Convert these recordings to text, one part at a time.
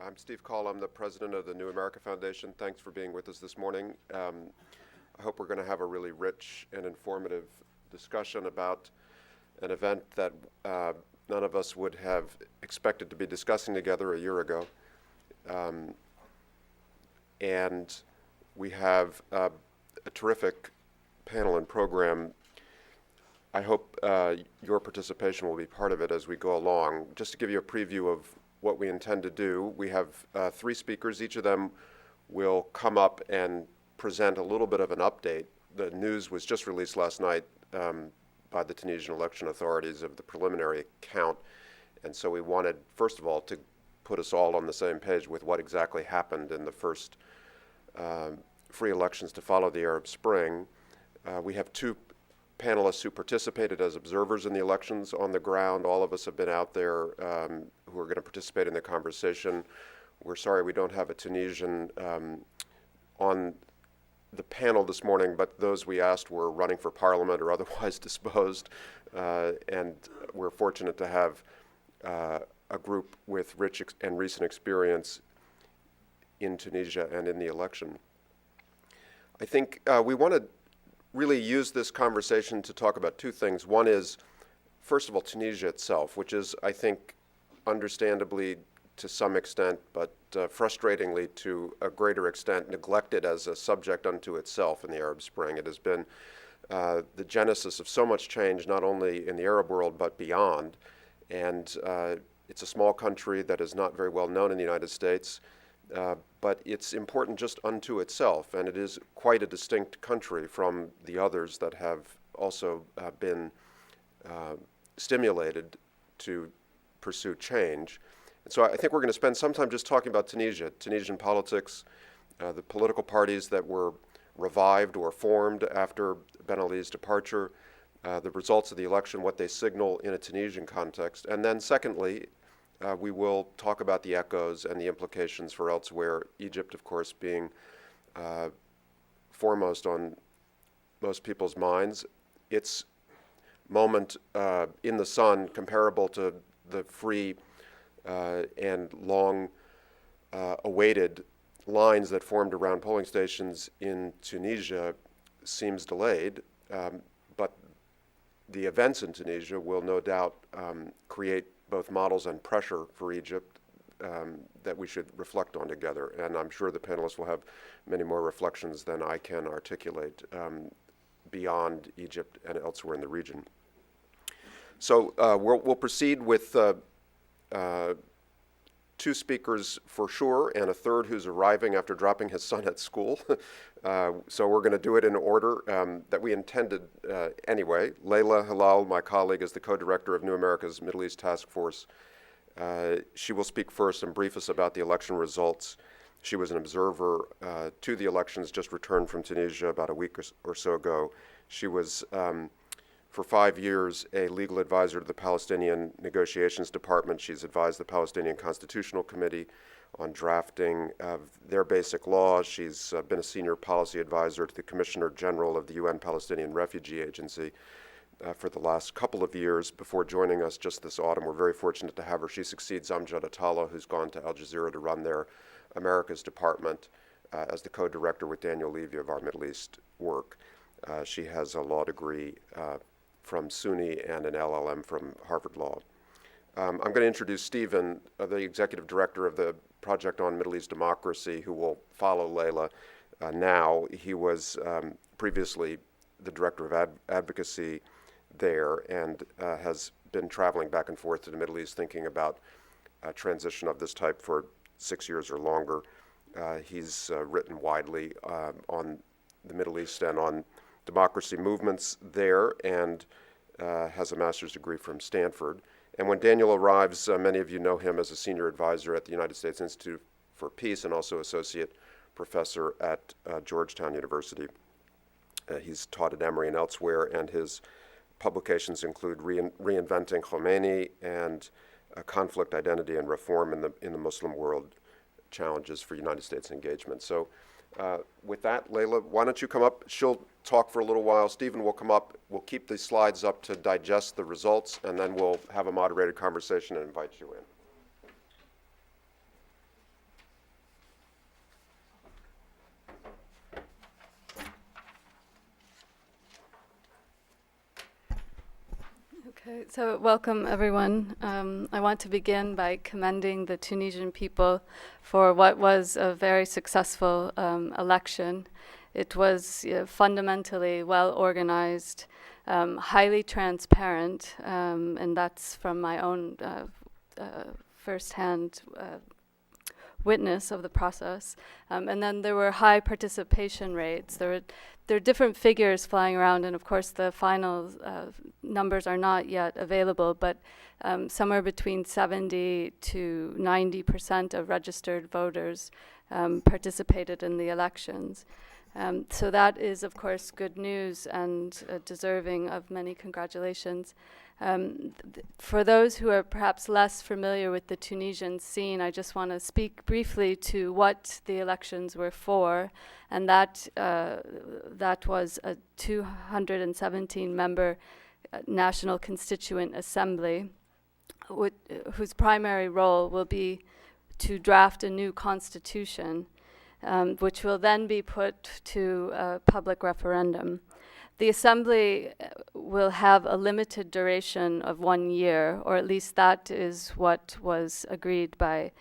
I'm Steve Call. I'm the president of the New America Foundation. Thanks for being with us this morning. I hope we're going to have a really rich and informative discussion about an event that none of us would have expected to be discussing together a year ago. And we have a terrific panel and program. I hope your participation will be part of it as we go along. Just to give you a preview of what we intend to do, we have three speakers. Each of them will come up and present a little bit of an update. The news was just released last night by the Tunisian election authorities of the preliminary count. And so we wanted, first of all, to put us all on the same page with what exactly happened in the first free elections to follow the Arab Spring. We have two panelists who participated as observers in the elections on the ground. All of us have been out there who are going to participate in the conversation. We're sorry we don't have a Tunisian on the panel this morning, but those we asked were running for parliament or otherwise disposed. And we're fortunate to have a group with rich and recent experience in Tunisia and in the election. I think we want to really use this conversation to talk about two things. One is, first of all, Tunisia itself, which is, I think, understandably to some extent, but frustratingly to a greater extent, neglected as a subject unto itself in the Arab Spring. It has been the genesis of so much change, not only in the Arab world, but beyond. And it's a small country that is not very well known in the United States, but it's important just unto itself, and it is quite a distinct country from the others that have also been stimulated to pursue change. And so I think we're going to spend some time just talking about Tunisia, Tunisian politics, the political parties that were revived or formed after Ben Ali's departure, the results of the election, what they signal in a Tunisian context, and then secondly, we will talk about the echoes and the implications for elsewhere, Egypt, of course, being foremost on most people's minds. Its moment in the sun, comparable to the free and long awaited lines that formed around polling stations in Tunisia, seems delayed. But the events in Tunisia will no doubt create both models and pressure for Egypt that we should reflect on together. And I'm sure the panelists will have many more reflections than I can articulate beyond Egypt and elsewhere in the region. So we'll proceed with two speakers for sure, and a third who's arriving after dropping his son at school. So we're going to do it in order that we intended anyway. Leila Hilal, my colleague, is the co-director of New America's Middle East Task Force. She will speak first and brief us about the election results. She was an observer to the elections, just returned from Tunisia about a week or so ago. She was for 5 years a legal advisor to the Palestinian Negotiations Department. She's advised the Palestinian Constitutional Committee on drafting of their basic laws. She's been a senior policy advisor to the Commissioner General of the UN Palestinian Refugee Agency for the last couple of years before joining us just this autumn. We're very fortunate to have her. She succeeds Amjad Atallah, who's gone to Al Jazeera to run their Americas Department as the co-director with Daniel Levy of our Middle East work. She has a law degree from SUNY and an LLM from Harvard Law. I'm going to introduce Stephen, the executive director of the Project on Middle East Democracy, who will follow Leila now. He was previously the director of advocacy there and has been traveling back and forth to the Middle East thinking about a transition of this type for 6 years or longer. He's written widely on the Middle East and on democracy movements there, and has a master's degree from Stanford. And when Daniel arrives, many of you know him as a senior advisor at the United States Institute for Peace and also associate professor at Georgetown University. He's taught at Emory and elsewhere, and his publications include Reinventing Khomeini and Conflict, Identity, and Reform in the Muslim World, Challenges for United States Engagement. So with that, Leila, why don't you come up? She'll talk for a little while. Stephen will come up. We'll keep the slides up to digest the results, and then we'll have a moderated conversation and invite you in. Okay, so welcome everyone. I want to begin by commending the Tunisian people for what was a very successful election. It was fundamentally well organized, highly transparent, and that's from my own firsthand witness of the process. And then there were high participation rates. There are different figures flying around, and of course the final numbers are not yet available, but somewhere between 70 to 90% of registered voters participated in the elections. So that is, of course, good news and deserving of many congratulations. For those who are perhaps less familiar with the Tunisian scene, I just want to speak briefly to what the elections were for, and that was a 217-member National Constituent Assembly, whose primary role will be to draft a new constitution, which will then be put to a public referendum. The Assembly will have a limited duration of 1 year, or at least that is what was agreed by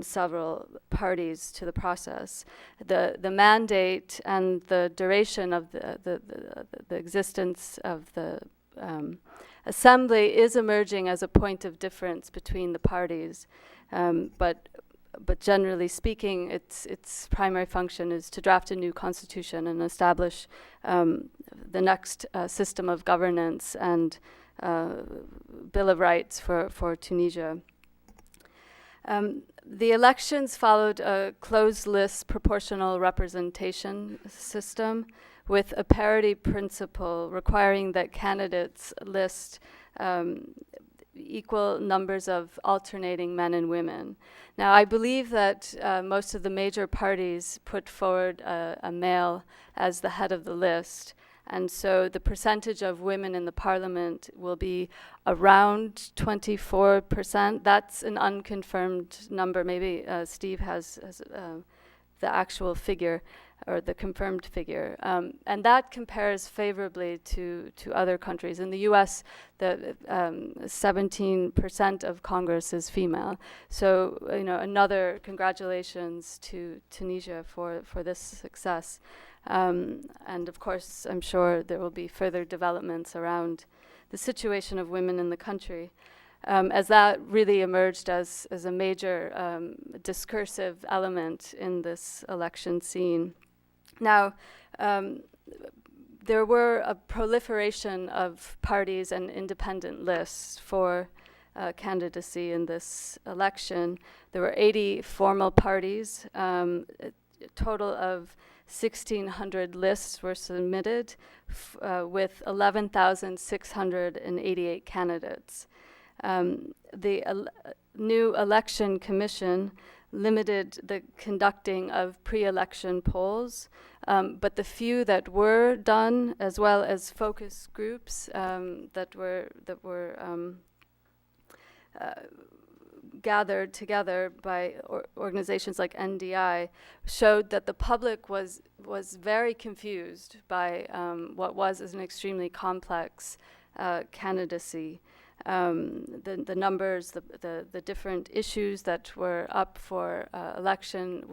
several parties to the process. The mandate and the duration of the existence of the Assembly is emerging as a point of difference between the parties, but generally speaking, its primary function is to draft a new constitution and establish the next system of governance and Bill of Rights for Tunisia. The elections followed a closed list proportional representation system with a parity principle requiring that candidates list equal numbers of alternating men and women. Now, I believe that most of the major parties put forward a male as the head of the list, and so the percentage of women in the parliament will be around 24%. That's an unconfirmed number. Maybe Steve has the actual figure or the confirmed figure. And that compares favorably to other countries. In the US, the 17% of Congress is female. So, another congratulations to Tunisia for this success. And of course, I'm sure there will be further developments around the situation of women in the country. As that really emerged as a major discursive element in this election scene. Now, there were a proliferation of parties and independent lists for candidacy in this election. There were 80 formal parties. A total of 1,600 lists were submitted with 11,688 candidates. The new election commission limited the conducting of pre-election polls, but the few that were done, as well as focus groups that were gathered together by organizations like NDI, showed that the public was very confused by what was an extremely complex candidacy. The numbers, the different issues that were up for election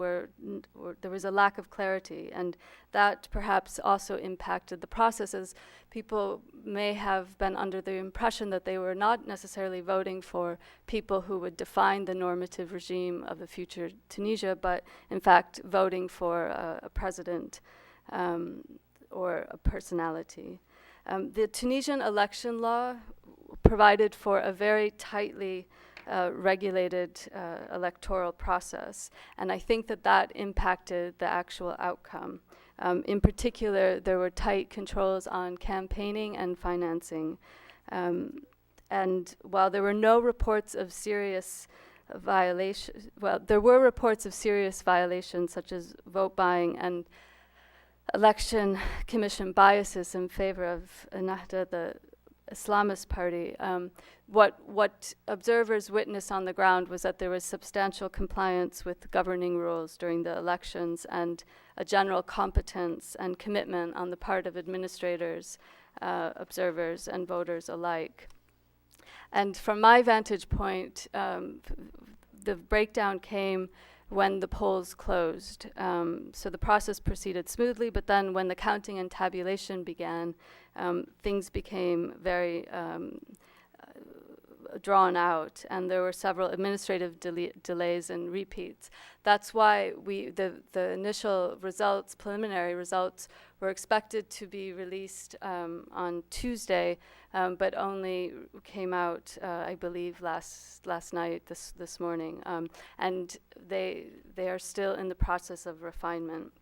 there was a lack of clarity, and that perhaps also impacted the process, as people may have been under the impression that they were not necessarily voting for people who would define the normative regime of the future Tunisia, but in fact voting for a president or a personality. The Tunisian election law provided for a very tightly regulated electoral process, and I think that impacted the actual outcome. In particular, there were tight controls on campaigning and financing, and while there were no reports of serious violations, there were reports of serious violations such as vote buying and election commission biases in favor of Ennahda, the Islamist party. What observers witnessed on the ground was that there was substantial compliance with governing rules during the elections and a general competence and commitment on the part of administrators, observers, and voters alike. And from my vantage point, the breakdown came when the polls closed. So the process proceeded smoothly, but then when the counting and tabulation began, things became very drawn out, and there were several administrative delays and repeats. That's why the initial results, preliminary results, were expected to be released on Tuesday, but only came out, I believe, last night, this morning, and they are still in the process of refinement.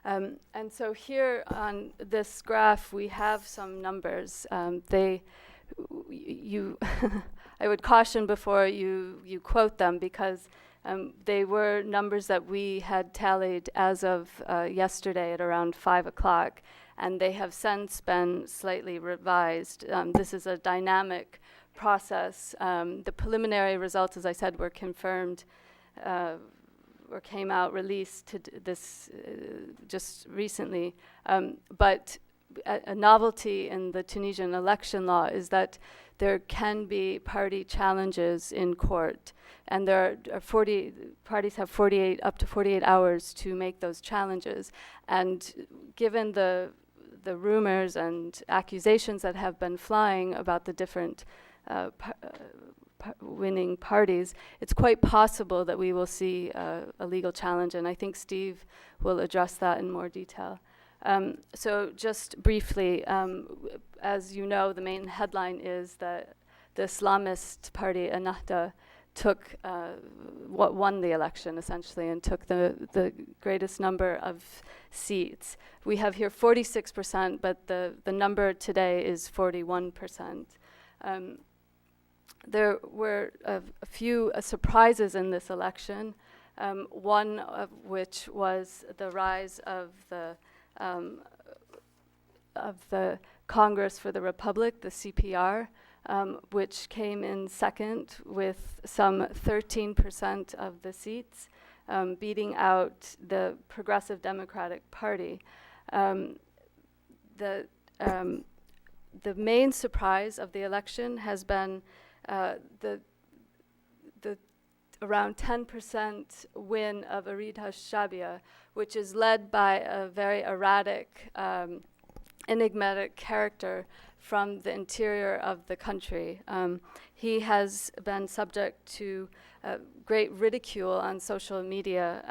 And so here on this graph, we have some numbers. I would caution before you quote them, because they were numbers that we had tallied as of yesterday at around 5 o'clock, and they have since been slightly revised. This is a dynamic process. The preliminary results, as I said, were confirmed or came out, released to this just recently, but a novelty in the Tunisian election law is that there can be party challenges in court, and there are parties have up to 48 hours to make those challenges. And given the rumors and accusations that have been flying about the different winning parties, it's quite possible that we will see a legal challenge, and I think Steve will address that in more detail. So just briefly, as you know, the main headline is that the Islamist party, Ennahda, won the election, essentially, and took the greatest number of seats. We have here 46%, but the number today is 41%. There were a few surprises in this election, one of which was the rise of the Congress for the Republic, the CPR, which came in second with some 13% of the seats, beating out the Progressive Democratic Party. The main surprise of the election has been the around 10% win of Arida Shabia, which is led by a very erratic, enigmatic character from the interior of the country. He has been subject to great ridicule on social media,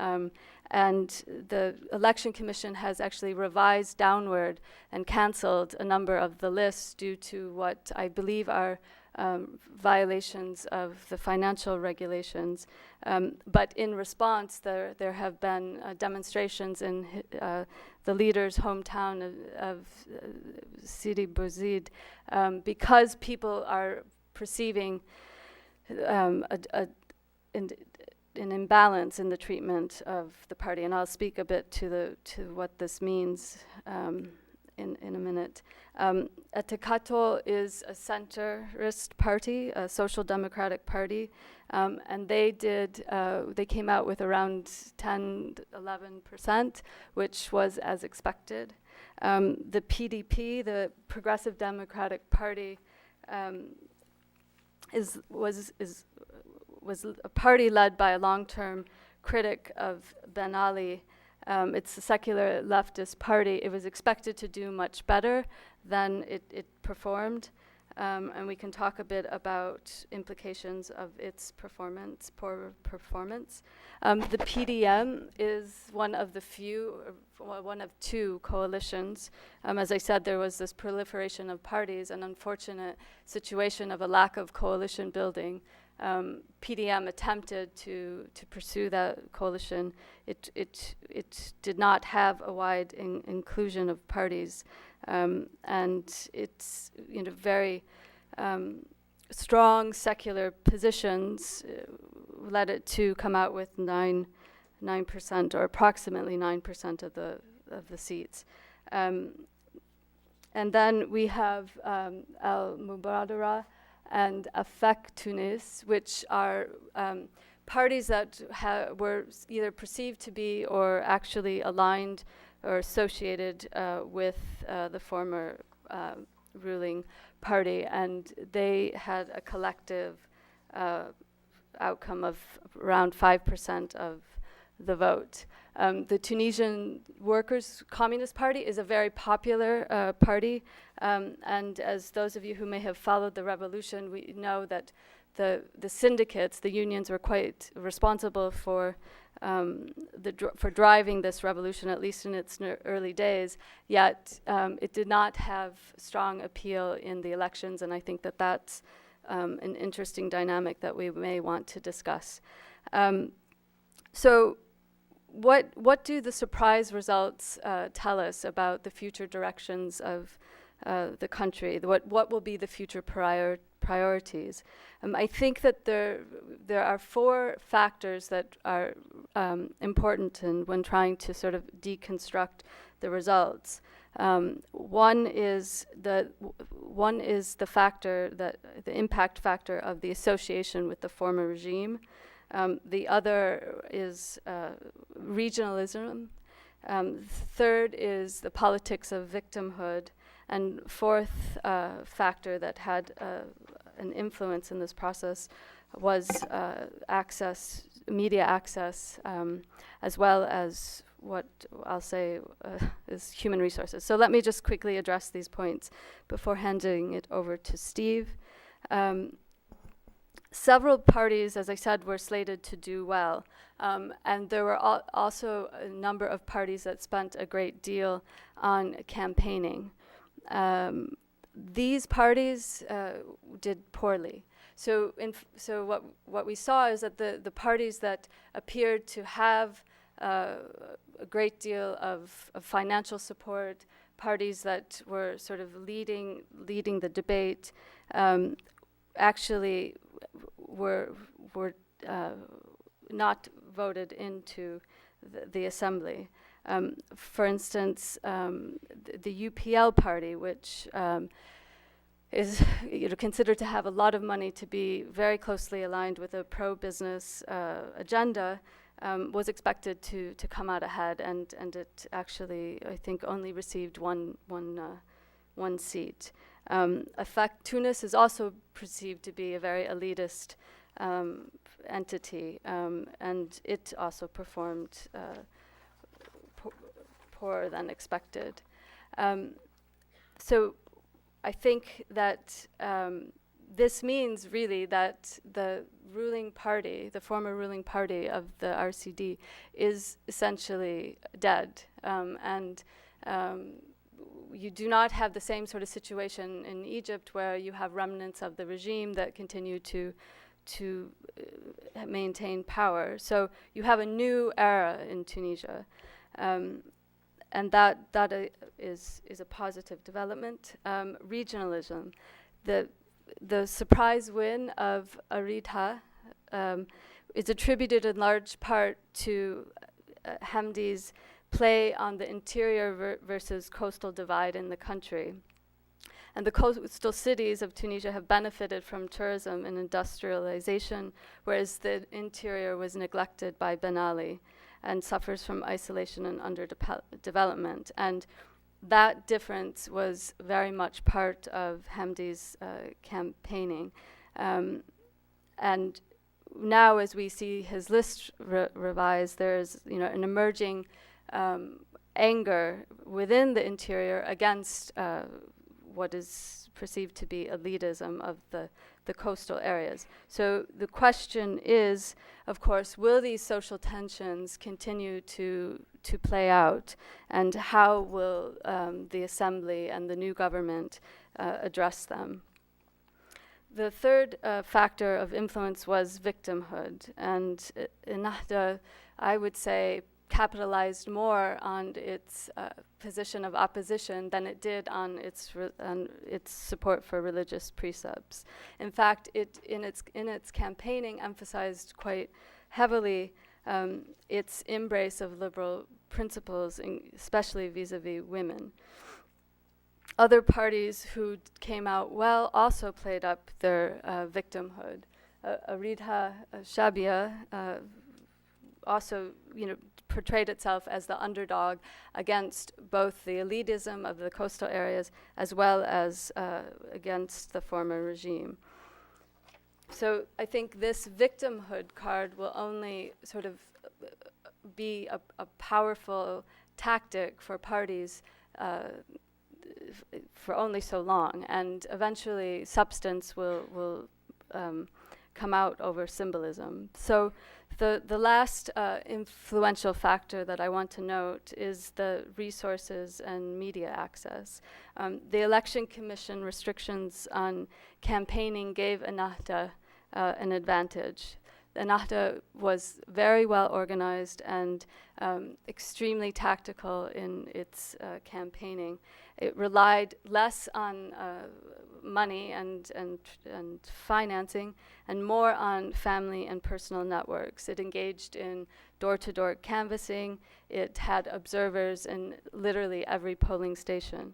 and the Election Commission has actually revised downward and canceled a number of the lists due to what I believe are violations of the financial regulations. But in response, there have been demonstrations in the leader's hometown of Sidi Bouzid, because people are perceiving an imbalance in the treatment of the party. And I'll speak a bit to what this means in a minute. Etekato is a centrist party, a social democratic party, and they came out with around 10-11%, which was as expected. The PDP, the Progressive Democratic Party, was a party led by a long-term critic of Ben Ali. It's a secular leftist party. It was expected to do much better than it performed, and we can talk a bit about implications of its poor performance. The PDM is one of two coalitions. As I said, there was this proliferation of parties, an unfortunate situation of a lack of coalition building. PDM attempted to pursue that coalition. It did not have a wide inclusion of parties, and its very strong secular positions led it to come out with 9% or approximately 9% of the seats. And then we have Al Mubadara and Affect Tunis, which are parties that were either perceived to be or actually aligned or associated with the former ruling party, and they had a collective outcome of around 5% of the vote. The Tunisian Workers' Communist Party is a very popular party, and as those of you who may have followed the revolution, we know that the syndicates, the unions, were quite responsible for for driving this revolution, at least in its early days. Yet it did not have strong appeal in the elections, and I think that that's an interesting dynamic that we may want to discuss. So what do the surprise results tell us about the future directions of the country? What will be the future priorities? I think that there are four factors that are important when trying to sort of deconstruct the results. One is the factor that the impact factor of the association with the former regime. The other is regionalism. Third is the politics of victimhood. And fourth factor that had an influence in this process was media access, as well as what I'll say is human resources. So let me just quickly address these points before handing it over to Steve. Several parties, as I said, were slated to do well, and there were also a number of parties that spent a great deal on campaigning. These parties did poorly. So what we saw is that the parties that appeared to have a great deal of financial support, parties that were sort of leading the debate, actually were not voted into the assembly. For instance, the UPL party, which is considered to have a lot of money, to be very closely aligned with a pro-business agenda, was expected to come out ahead, and it actually, I think, only received one seat. Tunis is also perceived to be a very elitist entity, and it also performed poorer than expected. So I think that this means really that the ruling party, the former ruling party of the RCD, is essentially dead. And you do not have the same sort of situation in Egypt, where you have remnants of the regime that continue to maintain power. So you have a new era in Tunisia. And that is a positive development. Regionalism, the surprise win of Aridha is attributed in large part to Hamdi's play on the interior versus coastal divide in the country. And the coastal cities of Tunisia have benefited from tourism and industrialization, whereas the interior was neglected by Ben Ali and suffers from isolation and underdevelopment. And that difference was very much part of Hamdi's campaigning. And now, as we see his list revised, there's an emerging anger within the interior against what is perceived to be elitism of the coastal areas. So the question is, of course, will these social tensions continue to play out, and how will the assembly and the new government address them? The third factor of influence was victimhood, and Ennahda, I would say, capitalized more on its position of opposition than it did on its support for religious precepts. In fact, it in its campaigning emphasized quite heavily its embrace of liberal principles, especially vis-a-vis women. Other parties who came out well also played up their victimhood. Aridha Shabia also, portrayed itself as the underdog against both the elitism of the coastal areas as well as against the former regime. So I think this victimhood card will only sort of be a powerful tactic for parties for only so long, and eventually substance will come out over symbolism. So the last influential factor that I want to note is the resources and media access. The Election Commission restrictions on campaigning gave Ennahda an advantage. Ennahda was very well organized and extremely tactical in its campaigning. It relied less on money and financing and more on family and personal networks. It engaged in door-to-door canvassing. It had observers in literally every polling station.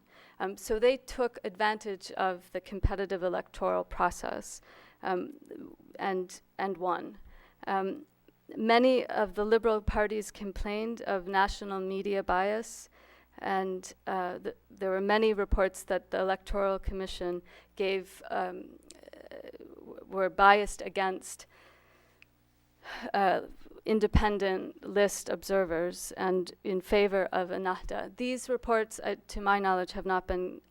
So they took advantage of the competitive electoral process and won. Many of the liberal parties complained of national media bias, and there were many reports that the Electoral Commission were biased against independent list observers and in favor of Ennahda. These reports, to my knowledge, have not been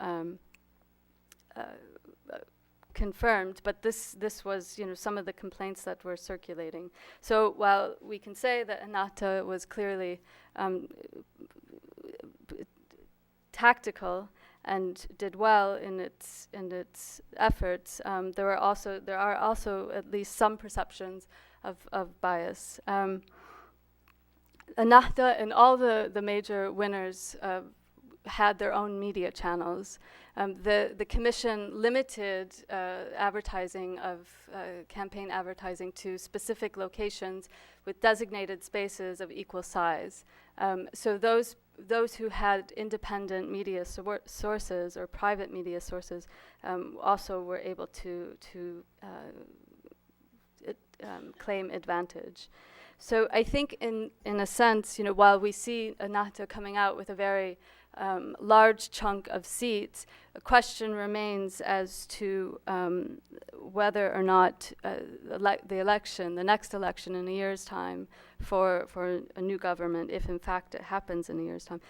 confirmed, but this was, some of the complaints that were circulating. So while we can say that Ennahda was clearly tactical and did well in its efforts, there are also at least some perceptions of bias. Ennahda and all the major winners had their own media channels. The commission limited advertising of campaign advertising to specific locations with designated spaces of equal size. So those who had independent media sources or private media sources also were able to claim advantage. So I think in a sense, while we see Ennahda coming out with a very large chunk of seats, a question remains as to whether or not the next election in a year's time for a new government, if in fact it happens in a year's time,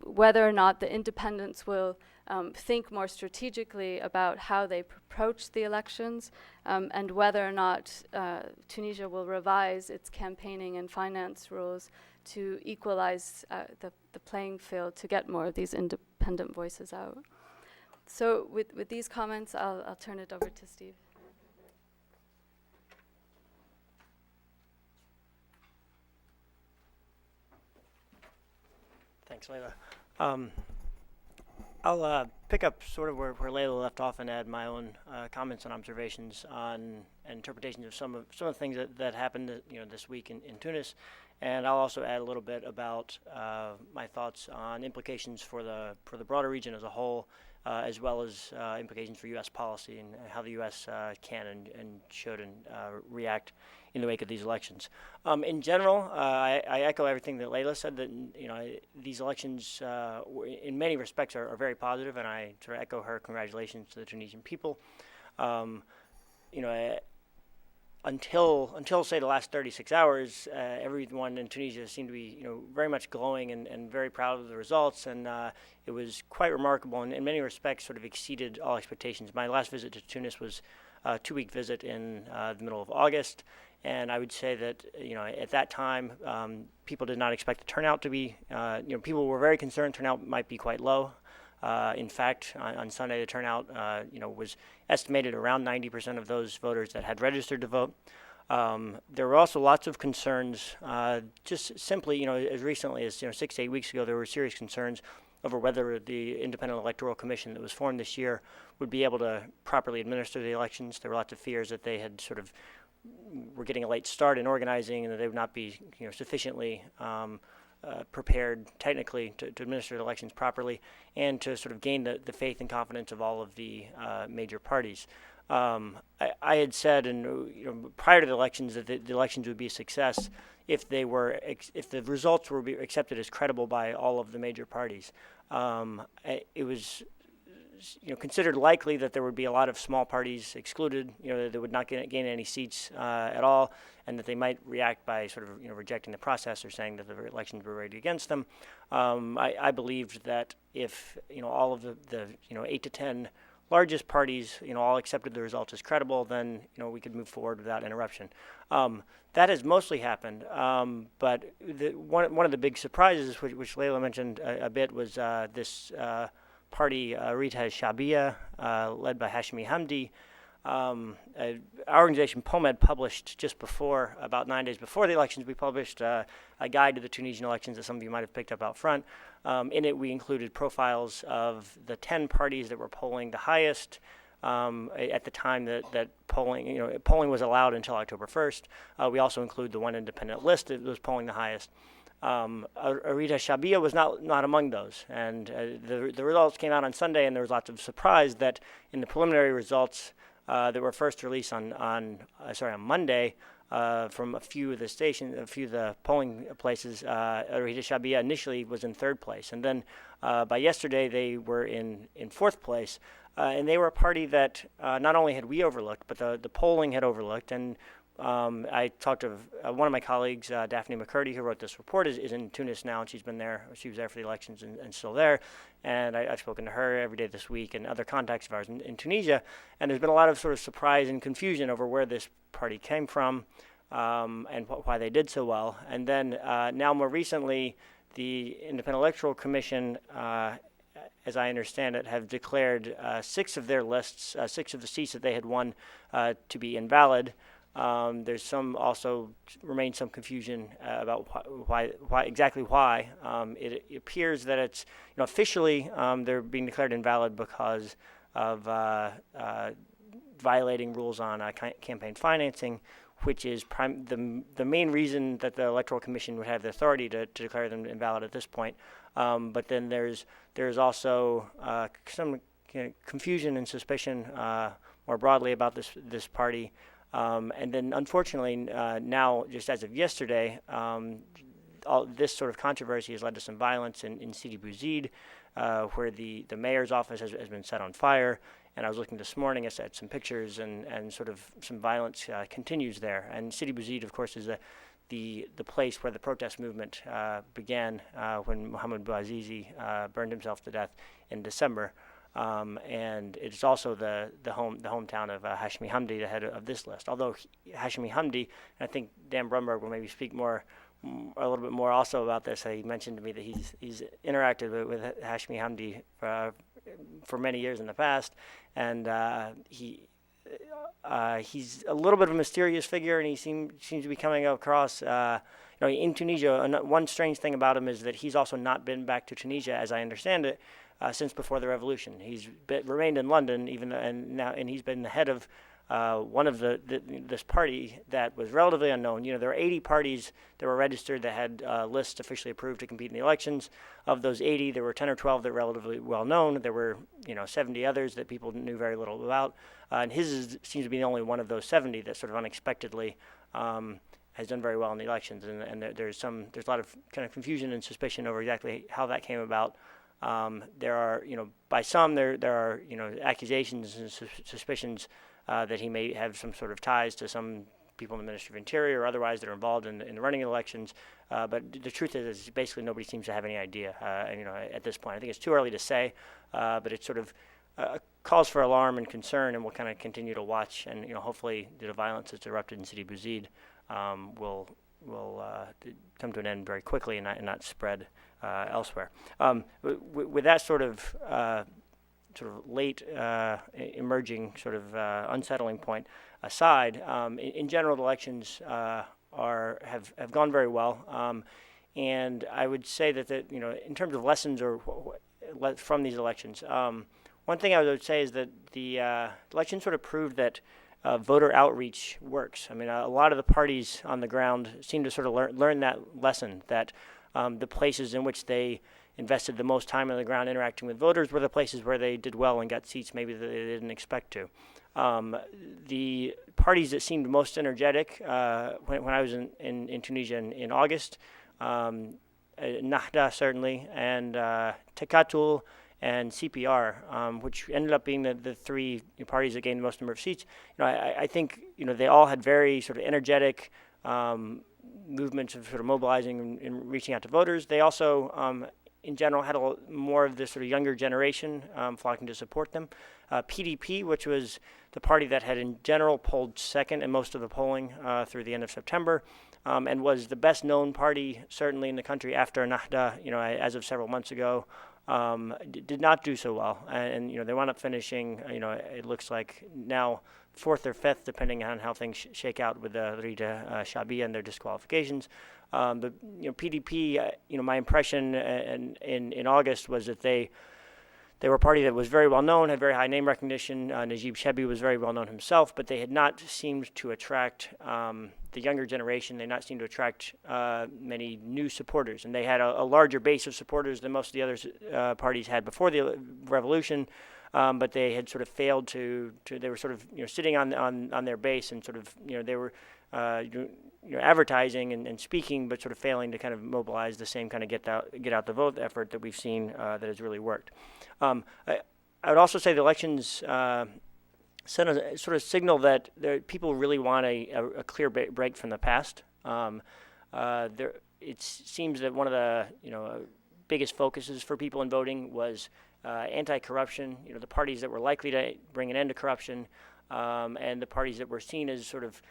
whether or not the independents will think more strategically about how they approach the elections, and whether or not Tunisia will revise its campaigning and finance rules to equalize the playing field to get more of these independent voices out. So with these comments, I'll turn it over to Steve. Thanks, Layla. I'll pick up sort of where Layla left off and add my own comments and observations on interpretations of some of the things that happened this week in Tunis, and I'll also add a little bit about my thoughts on implications for the broader region as a whole, as well as implications for U.S. policy and how the U.S. can and should react in the wake of these elections. In general, I echo everything that Layla said, that these elections in many respects are very positive, and I sort of echo her congratulations to the Tunisian people. Until say the last 36 hours, everyone in Tunisia seemed to be very much glowing and very proud of the results, and it was quite remarkable, and in many respects sort of exceeded all expectations. My last visit to Tunis was a 2-week visit in the middle of August, and I would say that at that time people did not expect the turnout to be. People were very concerned turnout might be quite low. In fact, on Sunday, the turnout was estimated around 90% of those voters that had registered to vote. There were also lots of concerns, just simply, as recently as 6 to 8 weeks ago, there were serious concerns over whether the Independent Electoral Commission that was formed this year would be able to properly administer the elections. There were lots of fears that they had were getting a late start in organizing, and that they would not be sufficiently prepared technically to administer the elections properly and to sort of gain the faith and confidence of all of the major parties. I had said, and prior to the elections, that the elections would be a success if if the results were accepted as credible by all of the major parties. It was considered likely that there would be a lot of small parties excluded, that would not gain any seats at all, and that they might react by sort of rejecting the process or saying that the elections were rigged against them. I believed that if all of the 8 to 10 largest parties all accepted the results as credible, then we could move forward without interruption. That has mostly happened, but one of the big surprises, which Leila mentioned a bit, was this party, Rita Shabia, led by Hashmi Hamdi. Our organization, POMED, published just before, about 9 days before the elections, we published a guide to the Tunisian elections that some of you might have picked up out front. In it, we included profiles of the 10 parties that were polling the highest at the time that polling was allowed until October 1st. We also include the one independent list that was polling the highest. Rita Shabia was not among those, and the results came out on Sunday, and there was lots of surprise that in the preliminary results that were first released on Monday from a few of the polling places, Rita Shabia initially was in third place, and then by yesterday they were in fourth place, and they were a party that not only had we overlooked, but the polling had overlooked. And I talked to one of my colleagues, Daphne McCurdy, who wrote this report, is in Tunis now, and she's been there. She was there for the elections and still there. And I've spoken to her every day this week and other contacts of ours in Tunisia. And there's been a lot of sort of surprise and confusion over where this party came from and why they did so well. And then now more recently, the Independent Electoral Commission, as I understand it, have declared 6 of their lists, 6 of the seats that they had won, to be invalid. There's remains some confusion about why exactly why. It appears that it's officially they're being declared invalid because of violating rules on campaign financing, which is the main reason that the Electoral Commission would have the authority to declare them invalid at this point. But then there's also some confusion and suspicion more broadly about this party. And then, unfortunately, now, just as of yesterday, all this sort of controversy has led to some violence in Sidi Bouzid, where the mayor's office has been set on fire. And I was looking this morning at some pictures, and sort of some violence continues there. And Sidi Bouzid, of course, is the place where the protest movement began when Mohamed Bouazizi burned himself to death in December. And it's also the hometown of Hashmi Hamdi, the head of this list. Although Hashmi Hamdi, and I think Dan Brumberg will maybe speak a little bit more also about this. He mentioned to me that he's interacted with Hashmi Hamdi for many years in the past, and he's a little bit of a mysterious figure, and he seems to be coming across. In Tunisia, one strange thing about him is that he's also not been back to Tunisia, as I understand it, since before the revolution. He's remained in London, and he's been the head of one of this party that was relatively unknown. There were 80 parties that were registered that had lists officially approved to compete in the elections. Of those 80, there were 10 or 12 that were relatively well known. There were 70 others that people knew very little about, and his seems to be the only one of those 70 that sort of unexpectedly has done very well in the elections. And there's a lot of kind of confusion and suspicion over exactly how that came about. There are, by some there are, accusations and suspicions that he may have some sort of ties to some people in the Ministry of Interior or otherwise that are involved in the running of elections. But the truth is basically nobody seems to have any idea, at this point. I think it's too early to say, but it sort of calls for alarm and concern, and we'll kind of continue to watch. And, hopefully the violence that's erupted in Sidi Bouzid will come to an end very quickly and not spread elsewhere. With that sort of late emerging sort of unsettling point aside, in general, the elections have gone very well, and I would say that in terms of lessons from these elections, one thing I would say is that the election sort of proved that voter outreach works. I mean, a lot of the parties on the ground seem to sort of learn that lesson, that the places in which they invested the most time on the ground interacting with voters were the places where they did well and got seats maybe that they didn't expect to. The parties that seemed most energetic when I was in Tunisia in August, Nahda certainly, and Takatul and CPR, which ended up being the three parties that gained the most number of seats. I think they all had very sort of energetic movements of sort of mobilizing and reaching out to voters. They also, in general, had more of this sort of younger generation flocking to support them. PDP, which was the party that had in general polled second in most of the polling through the end of September, and was the best known party certainly in the country after Nahda, as of several months ago, did not do so well. And they wound up finishing, it looks like now fourth or fifth, depending on how things shake out with the Rida Shabia and their disqualifications. But PDP, my impression in August was that they were a party that was very well known, had very high name recognition. Najib Shebi was very well known himself, but they had not seemed to attract the younger generation. They had not seemed to attract many new supporters, and they had a larger base of supporters than most of the other parties had before the revolution. But they had sort of failed to they were sort of sitting on their base, and sort of they were advertising and speaking, but sort of failing to kind of mobilize the same kind of get out the vote effort that we've seen that has really worked. I would also say the elections sent a sort of signal that people really want a clear break from the past. It seems that one of the biggest focuses for people in voting was anti-corruption. The parties that were likely to bring an end to corruption, and the parties that were seen as sort of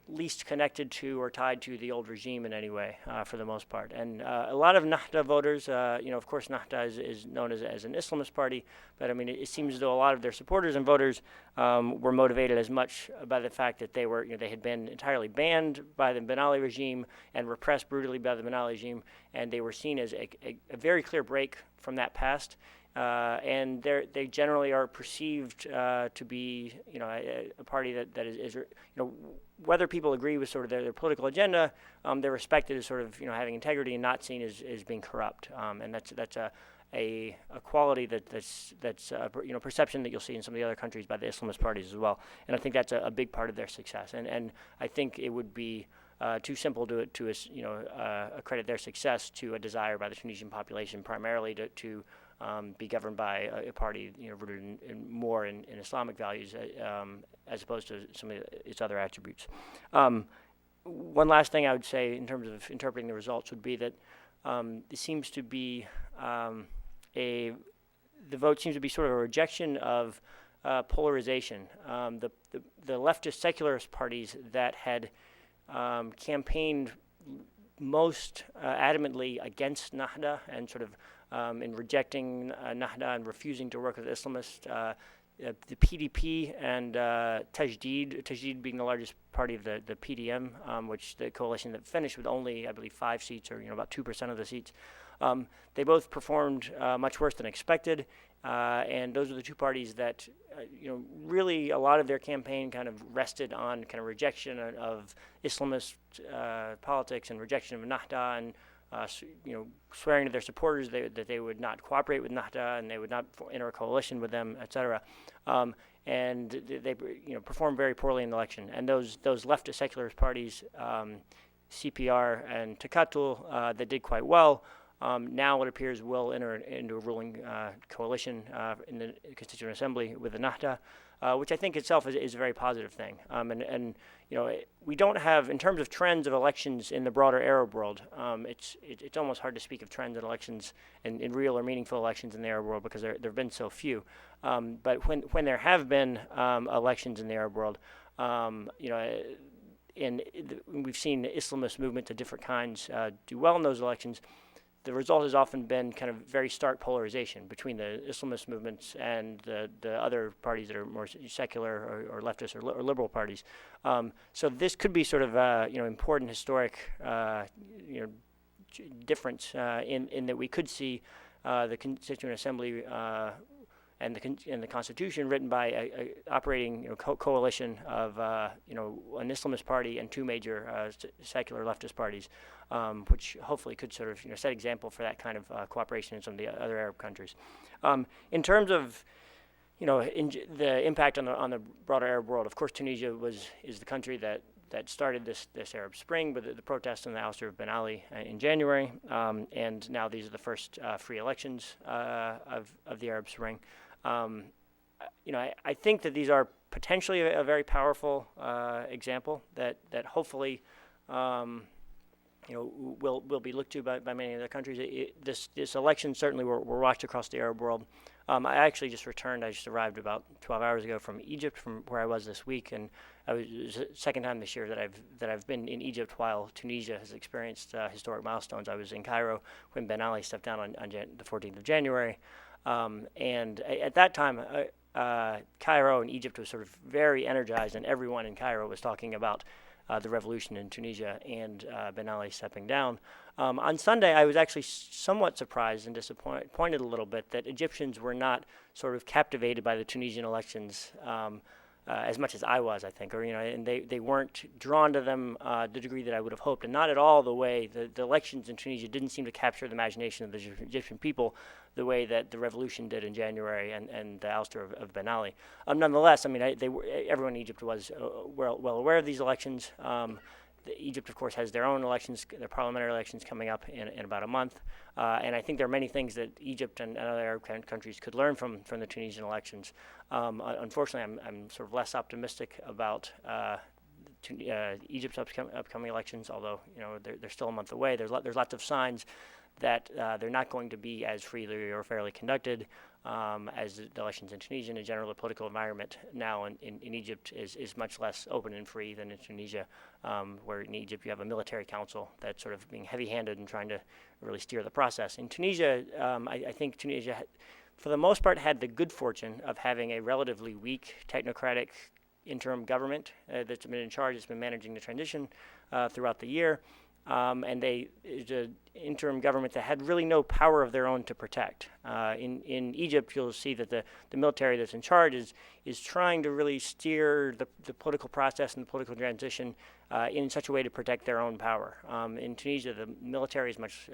least connected to or tied to the old regime in any way, for the most part. And a lot of Nahda voters, of course, Nahda is known as an Islamist party, but I mean, it seems as though a lot of their supporters and voters were motivated as much by the fact that they were, they had been entirely banned by the Ben Ali regime and repressed brutally by the Ben Ali regime, and they were seen as a very clear break from that past. And they generally are perceived to be, a party that is whether people agree with sort of their political agenda, they're respected as sort of, having integrity and not seen as being corrupt. And that's a quality that's perception that you'll see in some of the other countries by the Islamist parties as well. And I think that's a big part of their success. And I think it would be too simple to accredit their success to a desire by the Tunisian population primarily to be governed by a party rooted more in Islamic values as opposed to some of its other attributes. One last thing I would say in terms of interpreting the results would be that it seems to be the vote seems to be sort of a rejection of polarization. The leftist secularist parties that had campaigned most adamtajly against Nahda and sort of in rejecting Nahda and refusing to work with Islamists, the PDP and Tajdid being the largest party of the PDM, which the coalition that finished with only, I believe, 5 seats or about 2% of the seats. They both performed much worse than expected, and those are the two parties that, really a lot of their campaign kind of rested on kind of rejection of Islamist politics and rejection of Nahda and swearing to their supporters that they would not cooperate with Nahda and they would not enter a coalition with them, etc. And they performed very poorly in the election. And those leftist secularist parties, CPR and Takatul, that did quite well, now it appears will enter into a ruling coalition in the Constituent Assembly with the Nahda, which I think itself is a very positive thing. And we don't have, in terms of trends of elections in the broader Arab world, it's almost hard to speak of trends in elections, in real or meaningful elections in the Arab world because there have been so few. But when there have been elections in the Arab world, we've seen Islamist movements of different kinds do well in those elections. The result has often been kind of very stark polarization between the Islamist movements and the other parties that are more secular or leftist or liberal parties. So this could be sort of important historic difference in that we could see the Constituent Assembly and the Constitution written by a operating coalition of an Islamist party and 2 major secular leftist parties, which hopefully could sort of set example for that kind of cooperation in some of the other Arab countries. In terms of the impact on the broader Arab world. Of course, Tunisia is the country that started this Arab Spring, but the protests and the ouster of Ben Ali in January, and now these are the first free elections of the Arab Spring. I think that these are potentially a very powerful example that hopefully will be looked to by many other countries. This election certainly were watched across the Arab world. I actually just returned. I just arrived about 12 hours ago from Egypt, from where I was this week, and it was the second time this year that I've been in Egypt while Tunisia has experienced historic milestones. I was in Cairo when Ben Ali stepped down on the 14th of January, and at that time, Cairo and Egypt was sort of very energized, and everyone in Cairo was talking about the revolution in Tunisia and Ben Ali stepping down. On Sunday, I was actually somewhat surprised and disappointed a little bit that Egyptians were not sort of captivated by the Tunisian elections as much as I was, I think, and they weren't drawn to them the degree that I would have hoped, and not at all the way the elections in Tunisia didn't seem to capture the imagination of the Egyptian people the way that the revolution did in January and the ouster of Ben Ali. Nonetheless, everyone in Egypt was well aware of these elections. Egypt, of course, has their own elections, their parliamentary elections coming up in about a month. And I think there are many things that Egypt and other Arab countries could learn from the Tunisian elections. Unfortunately, I'm sort of less optimistic about Egypt's upcoming elections, although they're still a month away. There's lots of signs that they're not going to be as freely or fairly conducted as the elections in Tunisia. In general, the political environment now in Egypt is much less open and free than in Tunisia, where in Egypt you have a military council that's sort of being heavy-handed and trying to really steer the process. In Tunisia, I think Tunisia, for the most part, had the good fortune of having a relatively weak technocratic interim government that's been in charge, that's been managing the transition throughout the year. And it's an interim government that had really no power of their own to protect. In Egypt, you'll see that the military that's in charge is trying to really steer the political process and the political transition in such a way to protect their own power. In Tunisia, the military is much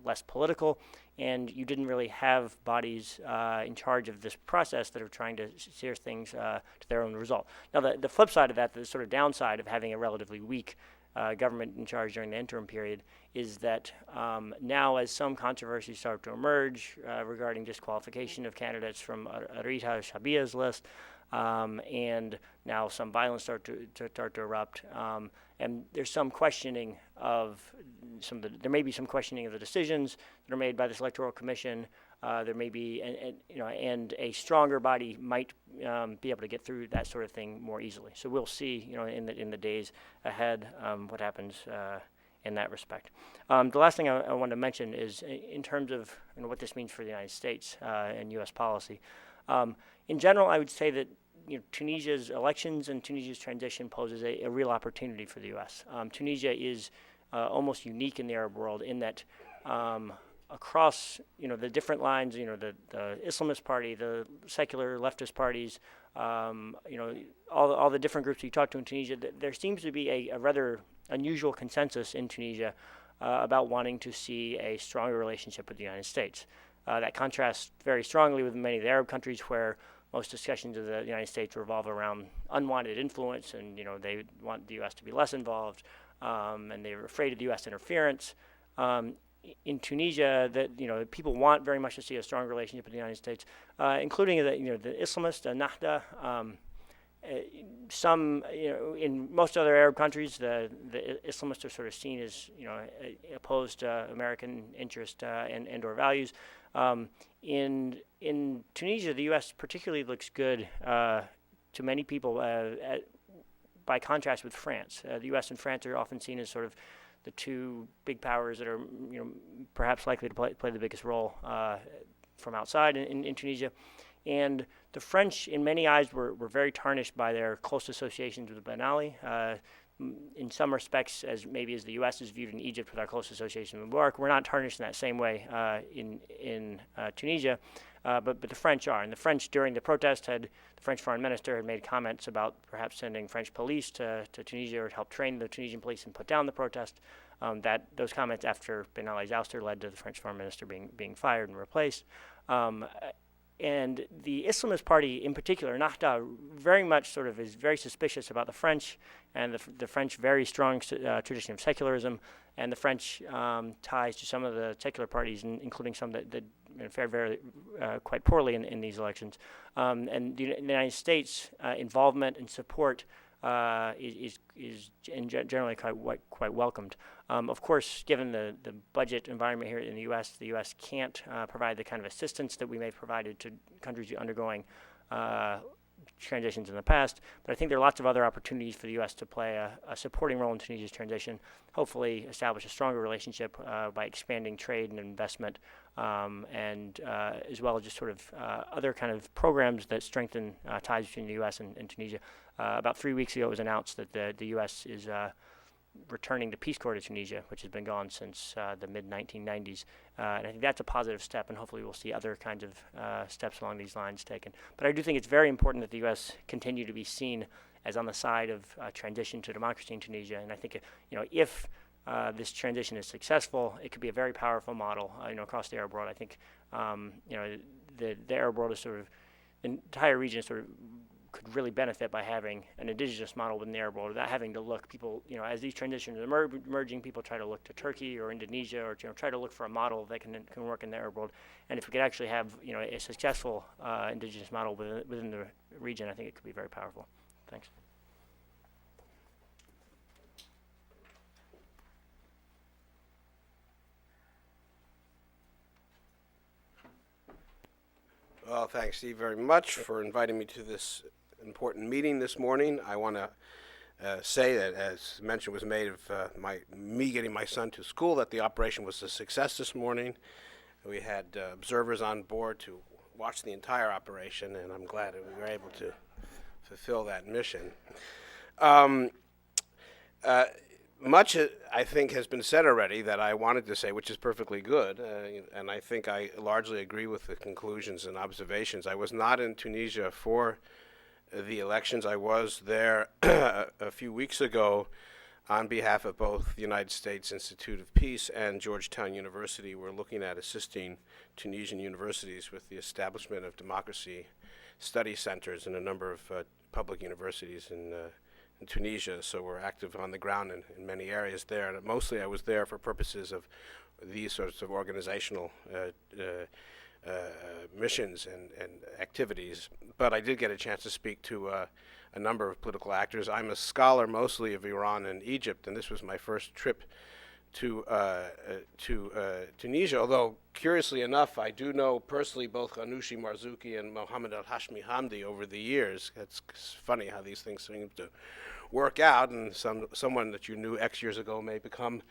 less political, and you didn't really have bodies in charge of this process that are trying to steer things to their own result. Now, the flip side of that, the sort of downside of having a relatively weak government in charge during the interim period, is that now, as some controversies start to emerge regarding disqualification of candidates from Arita Shabia's list, and now some violence start to erupt, and there's some questioning of there may be some questioning of the decisions that are made by this electoral commission. There may be, and a stronger body might be able to get through that sort of thing more easily. So we'll see, in the days ahead, what happens in that respect. The last thing I want to mention is in terms of what this means for the United States and U.S. policy. In general, I would say that Tunisia's elections and Tunisia's transition poses a real opportunity for the U.S. Tunisia is almost unique in the Arab world in that. Across the different lines, the Islamist party, the secular leftist parties, all the different groups you talk to in Tunisia, there seems to be a rather unusual consensus in Tunisia about wanting to see a stronger relationship with the United States. That contrasts very strongly with many of the Arab countries where most discussions of the United States revolve around unwanted influence, and they want the U.S. to be less involved, and they're afraid of the U.S. interference. In Tunisia, that people want very much to see a strong relationship with the United States, including the Islamist Nahda. Some in most other Arab countries, the Islamists are sort of seen as opposed to American interest and or values. In Tunisia, the U.S. particularly looks good to many people. By contrast with France, the U.S. and France are often seen as sort of the two big powers that are, perhaps likely to play the biggest role from outside in Tunisia. And the French, in many eyes, were very tarnished by their close associations with Ben Ali. In some respects, as the U.S. is viewed in Egypt with our close association with Mubarak, we're not tarnished in that same way in Tunisia, but the French are. And the French, during the protest, the French foreign minister had made comments about perhaps sending French police to Tunisia or to help train the Tunisian police and put down the protest. Those comments after Ben Ali's ouster led to the French foreign minister being fired and replaced. And the Islamist party in particular, Nahda, very much sort of is very suspicious about the French and the French very strong tradition of secularism, and the French ties to some of the secular parties, including some that fared very quite poorly in these elections. And the United States involvement and support is generally quite welcomed. Of course, given the budget environment here in the U.S. can't provide the kind of assistance that we may have provided to countries undergoing transitions in the past. But I think there are lots of other opportunities for the U.S. to play a supporting role in Tunisia's transition, hopefully establish a stronger relationship by expanding trade and investment, and as well as just sort of other kind of programs that strengthen ties between the U.S. and Tunisia. About 3 weeks ago, it was announced that the U.S. is returning the Peace Corps to Tunisia, which has been gone since the mid-1990s. And I think that's a positive step, and hopefully we'll see other kinds of steps along these lines taken. But I do think it's very important that the U.S. continue to be seen as on the side of transition to democracy in Tunisia. And I think if this transition is successful, it could be a very powerful model across the Arab world. I think the Arab world is sort of, the entire region is sort of could really benefit by having an indigenous model within the Arab world without having to look. People, as these transitions are emerging, people try to look to Turkey or Indonesia, or try to look for a model that can work in the Arab world. And if we could actually have a successful indigenous model within the region, I think it could be very powerful. Thanks. Well, thanks, Steve, very much for inviting me to this important meeting this morning. I want to say that, as mention was made of me getting my son to school, that the operation was a success this morning. We had observers on board to watch the entire operation, and I'm glad that we were able to fulfill that mission. Much, I think, has been said already that I wanted to say, which is perfectly good, and I think I largely agree with the conclusions and observations. I was not in Tunisia for the elections. I was there a few weeks ago on behalf of both the United States Institute of Peace and Georgetown University. We're looking at assisting Tunisian universities with the establishment of democracy study centers in a number of public universities in Tunisia, so we're active on the ground in many areas there. And mostly I was there for purposes of these sorts of organizational missions and activities. But I did get a chance to speak to a number of political actors. I'm a scholar mostly of Iran and Egypt, and this was my first trip to Tunisia, although curiously enough, I do know personally both Ghanouchi Marzouki and Mohammed al-Hashmi Hamdi over the years. It's funny how these things seem to work out, and someone that you knew X years ago may become,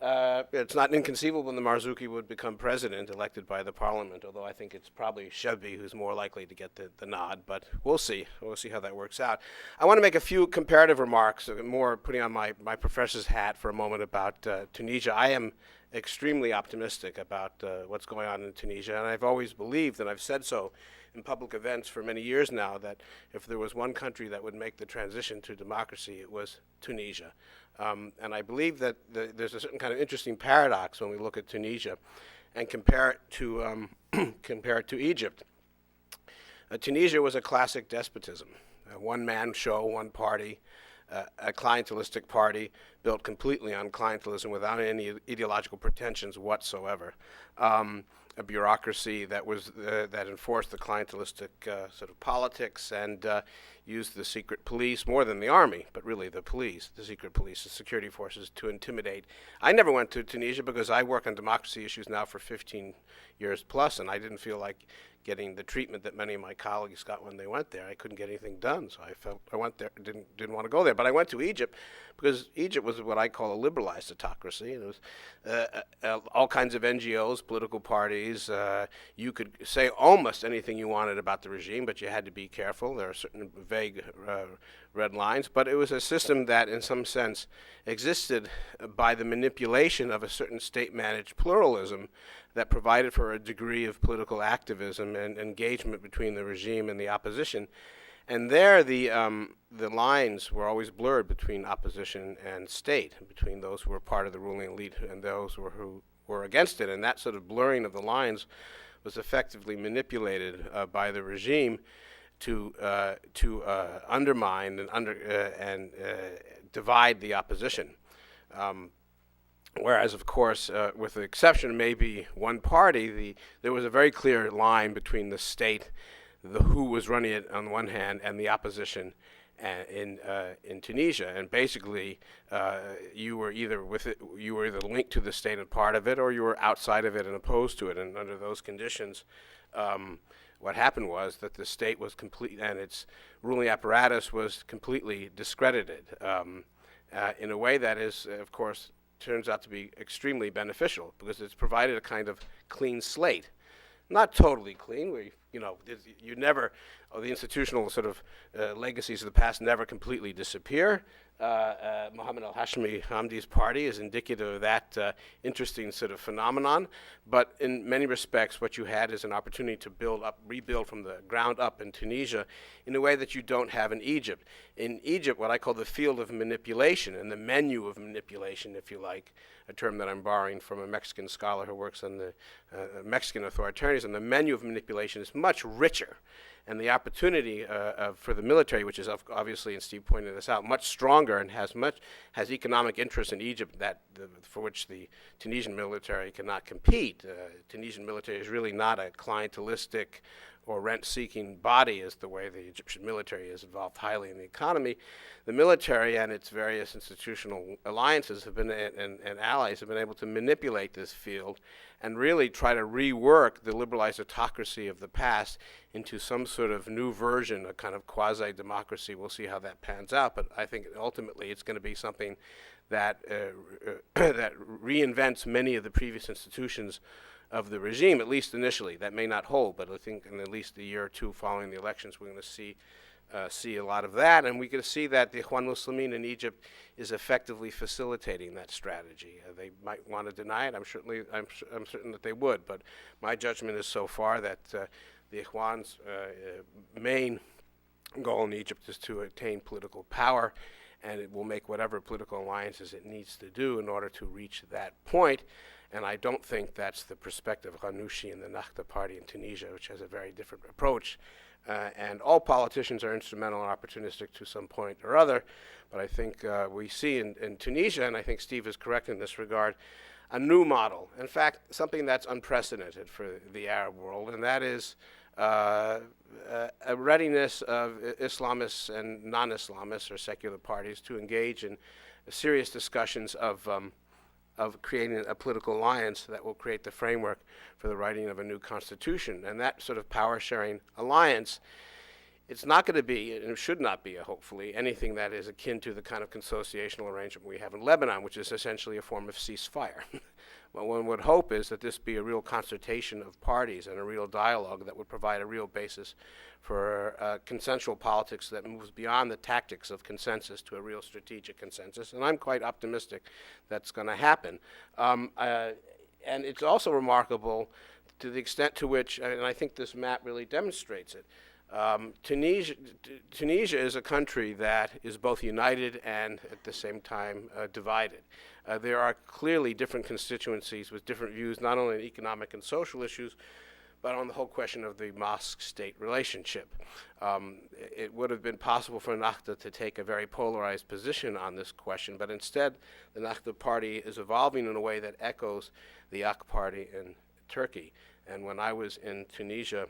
it's not inconceivable that Marzouki would become president elected by the parliament, although I think it's probably Chebbi who's more likely to get the nod, but we'll see. We'll see how that works out. I want to make a few comparative remarks, more putting on my professor's hat for a moment about Tunisia. I am extremely optimistic about what's going on in Tunisia, and I've always believed, and I've said so in public events for many years now, that if there was one country that would make the transition to democracy, it was Tunisia. And I believe that there's a certain kind of interesting paradox when we look at Tunisia and compare it to Egypt. Tunisia was a classic despotism, a one-man show, one party, a clientelistic party built completely on clientelism without any ideological pretensions whatsoever. A bureaucracy that was that enforced the clientelistic sort of politics and used the secret police more than the army, but really the police, the secret police, the security forces, to intimidate. I never went to Tunisia because I work on democracy issues now for 15 years plus, and I didn't feel like getting the treatment that many of my colleagues got when they went there. I couldn't get anything done, so I felt I went there, didn't want to go there. But I went to Egypt because Egypt was what I call a liberalized autocracy. And it was all kinds of NGOs, political parties. You could say almost anything you wanted about the regime, but you had to be careful. There are certain vague red lines. But it was a system that, in some sense, existed by the manipulation of a certain state-managed pluralism that provided for a degree of political activism and engagement between the regime and the opposition. And there, the lines were always blurred between opposition and state, between those who were part of the ruling elite and those who were against it. And that sort of blurring of the lines was effectively manipulated by the regime to undermine and divide the opposition. Whereas, of course, with the exception of maybe one party, there was a very clear line between the state, who was running it on one hand, and the opposition in Tunisia. And basically, you were either linked to the state and part of it, or you were outside of it and opposed to it. And under those conditions, what happened was that the state was complete, and its ruling apparatus was completely discredited in a way that is, of course, turns out to be extremely beneficial, because it's provided a kind of clean slate. Not totally clean. You never, the institutional sort of legacies of the past never completely disappear. Mohammed al-Hashmi Hamdi's party is indicative of that interesting sort of phenomenon. But in many respects, what you had is an opportunity to rebuild from the ground up in Tunisia in a way that you don't have in Egypt. In Egypt, what I call the field of manipulation and the menu of manipulation, if you like, a term that I'm borrowing from a Mexican scholar who works on the Mexican authoritarianism, the menu of manipulation is much richer. And the opportunity for the military, which is obviously, and Steve pointed this out, much stronger and has economic interests in Egypt for which the Tunisian military cannot compete. Tunisian military is really not a clientelistic or rent-seeking body, as the way the Egyptian military is involved highly in the economy. The military and its various institutional alliances and allies have been able to manipulate this field and really try to rework the liberalized autocracy of the past into some sort of new version, a kind of quasi-democracy. We'll see how that pans out, but I think ultimately it's going to be something that that reinvents many of the previous institutions of the regime, at least initially. That may not hold, but I think in at least a year or two following the elections, we're going to see a lot of that, and we can see that the Ikhwan Muslimin in Egypt is effectively facilitating that strategy. They might want to deny it. I'm certain that they would, but my judgment is so far that the Ikhwan's main goal in Egypt is to attain political power, and it will make whatever political alliances it needs to do in order to reach that point. And I don't think that's the perspective of Ghannouchi and the Nakhta party in Tunisia, which has a very different approach. And all politicians are instrumental and opportunistic to some point or other. But I think we see in Tunisia, and I think Steve is correct in this regard, a new model. In fact, something that's unprecedented for the Arab world, and that is a readiness of Islamists and non-Islamists or secular parties to engage in serious discussions of creating a political alliance that will create the framework for the writing of a new constitution. And that sort of power-sharing alliance, it's not going to be, and it should not be, hopefully, anything that is akin to the kind of consociational arrangement we have in Lebanon, which is essentially a form of ceasefire. What one would hope is that this be a real consultation of parties and a real dialogue that would provide a real basis for consensual politics that moves beyond the tactics of consensus to a real strategic consensus. And I'm quite optimistic that's going to happen. And it's also remarkable to the extent to which, and I think this map really demonstrates it, Tunisia is a country that is both united and at the same time divided. There are clearly different constituencies with different views, not only on economic and social issues, but on the whole question of the mosque-state relationship. It would have been possible for Nakhta to take a very polarized position on this question, but instead the Nakhta party is evolving in a way that echoes the AK party in Turkey. And when I was in Tunisia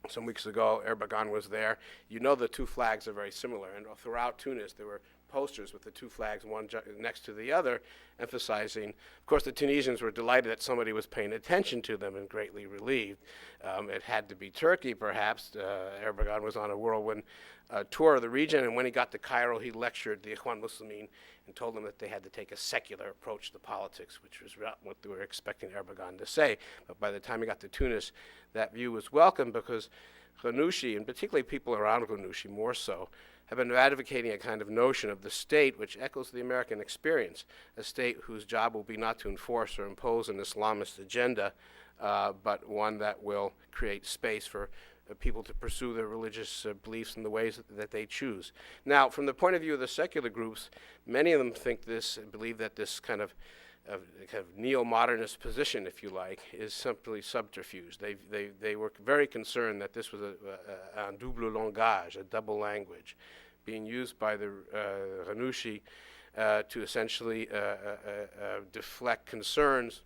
some weeks ago, Erbakan was there. You know the two flags are very similar, and throughout Tunis there were posters with the two flags, one next to the other, emphasizing, of course the Tunisians were delighted that somebody was paying attention to them and greatly relieved. It had to be Turkey, perhaps. Erbakan was on a whirlwind tour of the region, and when he got to Cairo, he lectured the Ikhwan Muslimin and told them that they had to take a secular approach to politics, which was what they were expecting Erbakan to say. But by the time he got to Tunis, that view was welcome, because Ghannouchi, and particularly people around Ghannouchi more so, have been advocating a kind of notion of the state which echoes the American experience, a state whose job will be not to enforce or impose an Islamist agenda, but one that will create space for people to pursue their religious beliefs in the ways that they choose. Now, from the point of view of the secular groups, many of them think this and believe that this kind of kind of neo-modernist position, if you like, is simply subterfuge. They were very concerned that this was un double langage, a double language, being used by the Ghanouchi to essentially deflect concerns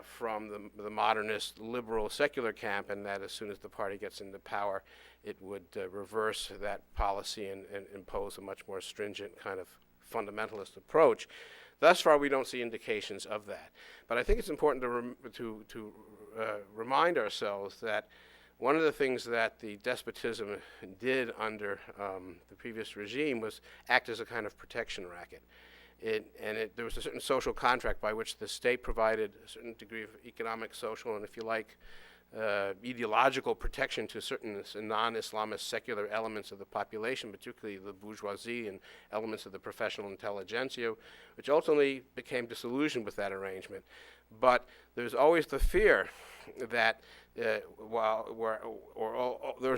from the modernist, liberal, secular camp, and that as soon as the party gets into power, it would reverse that policy and impose a much more stringent kind of fundamentalist approach. Thus far, we don't see indications of that. But I think it's important to remind ourselves that one of the things that the despotism did under the previous regime was act as a kind of protection racket. There was a certain social contract by which the state provided a certain degree of economic, social, and if you like, ideological protection to certain non-Islamist secular elements of the population, particularly the bourgeoisie and elements of the professional intelligentsia, which ultimately became disillusioned with that arrangement. But there's always the fear that, there's